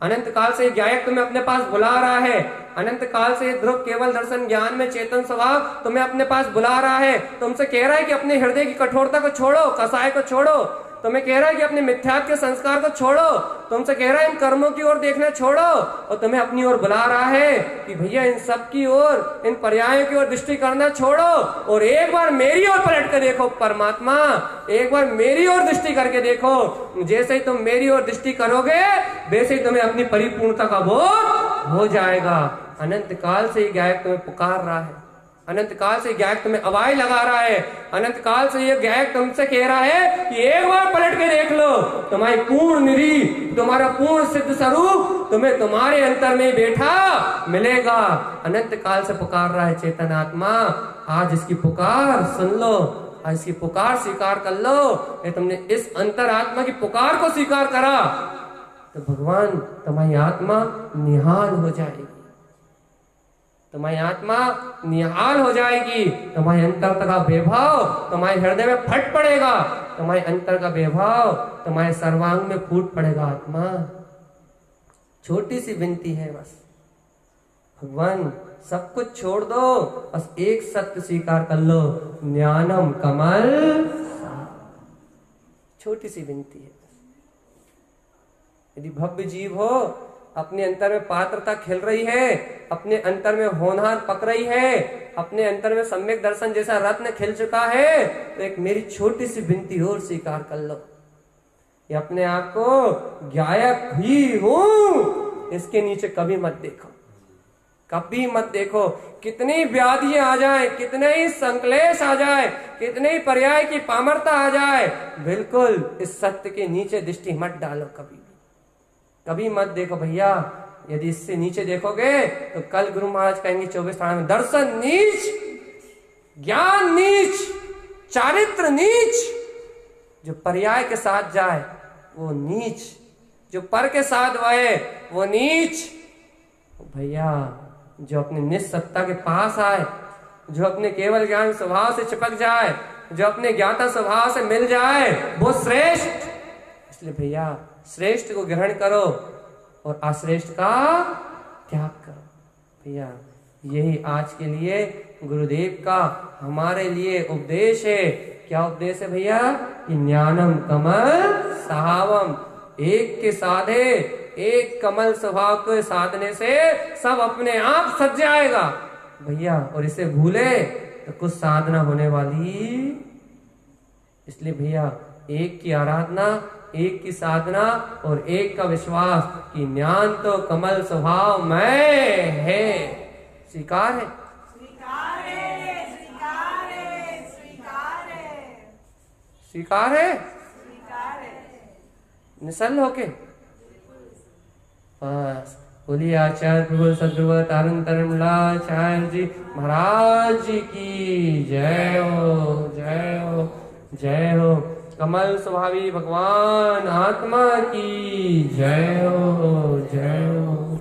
अनंत काल से ज्ञायक तुम्हें अपने पास बुला रहा है, अनंत काल से ध्रुव केवल दर्शन ज्ञान में चेतन स्वभाव तुम्हें अपने पास बुला रहा है। तुमसे कह रहा है कि अपने हृदय की कठोरता को छोड़ो, कसाय को छोड़ो। तुम्हें कह रहा है कि अपने मिथ्यात्व के संस्कार को छोड़ो। तुमसे कह रहा है इन कर्मों की ओर देखना छोड़ो, और तुम्हें अपनी ओर बुला रहा है कि भैया इन सब की ओर, इन पर्यायों की ओर दृष्टि करना छोड़ो और एक बार मेरी ओर पलट कर देखो परमात्मा, एक बार मेरी ओर दृष्टि करके देखो। जैसे ही तुम मेरी ओर दृष्टि करोगे वैसे ही तुम्हें अपनी परिपूर्णता का बोध हो जाएगा। अनंत काल से ज्ञायक तुम्हें पुकार रहा है, अनंत काल से ज्ञायक तुम्हें आवाज लगा रहा है, अनंत काल से ये ज्ञायक तुमसे कह रहा है कि एक बार पलट के देख लो, तुम्हारी पूर्ण निधि, तुम्हारा पूर्ण सिद्ध स्वरूप तुम्हें तुम्हारे अंतर में बैठा मिलेगा। अनंत काल से पुकार रहा है चेतन आत्मा, आज इसकी पुकार सुन लो, आज इसकी पुकार स्वीकार कर लो। ये तुमने इस अंतरात्मा की पुकार को स्वीकार करा तो भगवान तुम्हारी आत्मा निहाल हो जाएगी, तुम्हारी आत्मा निहाल हो जाएगी। तुम्हारे अंतर का वैभव तुम्हारे हृदय में फट पड़ेगा, तुम्हारे अंतर का वैभव तुम्हारे सर्वांग में फूट पड़ेगा। आत्मा छोटी सी विनती है बस, भगवान सब कुछ छोड़ दो, बस एक सत्य स्वीकार कर लो, ज्ञानम कमल। छोटी सी विनती है। यदि भव्य जीव हो, अपने अंतर में पात्रता खिल रही है, अपने अंतर में होनहार पक रही है, अपने अंतर में सम्यक दर्शन जैसा रत्न खिल चुका है, तो एक मेरी छोटी सी विनती और स्वीकार कर लो। ये अपने आप को गायक ही हूं, इसके नीचे कभी मत देखो, कभी मत देखो। कितनी व्याधियां आ जाए, कितने ही संक्लेश आ जाए, कितने ही पर्याय की पामरता आ जाए, बिल्कुल इस सत्य के नीचे दृष्टि मत डालो, कभी कभी मत देखो भैया। यदि इससे नीचे देखोगे तो कल गुरु महाराज कहेंगे 24 तारा में, दर्शन नीच, ज्ञान नीच, चारित्र नीच। जो पर्याय के साथ जाए वो नीच, जो पर के साथ वहे वो नीच। भैया जो अपने निस्सत्ता के पास आए, जो अपने केवल ज्ञान स्वभाव से चिपक जाए, जो अपने ज्ञाता स्वभाव से मिल जाए, वो श्रेष्ठ। इसलिए भैया श्रेष्ठ को ग्रहण करो और अश्रेष्ठ का त्याग करो। भैया यही आज के लिए गुरुदेव का हमारे लिए उपदेश है। क्या उपदेश है भैया? कि ज्ञानम कमल सहावम, एक के साधे, एक कमल स्वभाव को साधने से सब अपने आप सज जाएगा भैया। और इसे भूले तो कुछ साधना होने वाली। इसलिए भैया एक की आराधना, एक की साधना और एक का विश्वास कि ज्ञान तो कमल स्वभाव में है। स्वीकार है? स्वीकार है, स्वीकार है, स्वीकार है, स्वीकार है, स्वीकार है। निश्चल होके बस बोलिए आचार्य प्रभु सदगुरु तारण तरणलाचार्य जी महाराज जी की जय हो, जय हो, जय हो। कमल स्वभावी भगवान आत्मा की जय हो, जय हो।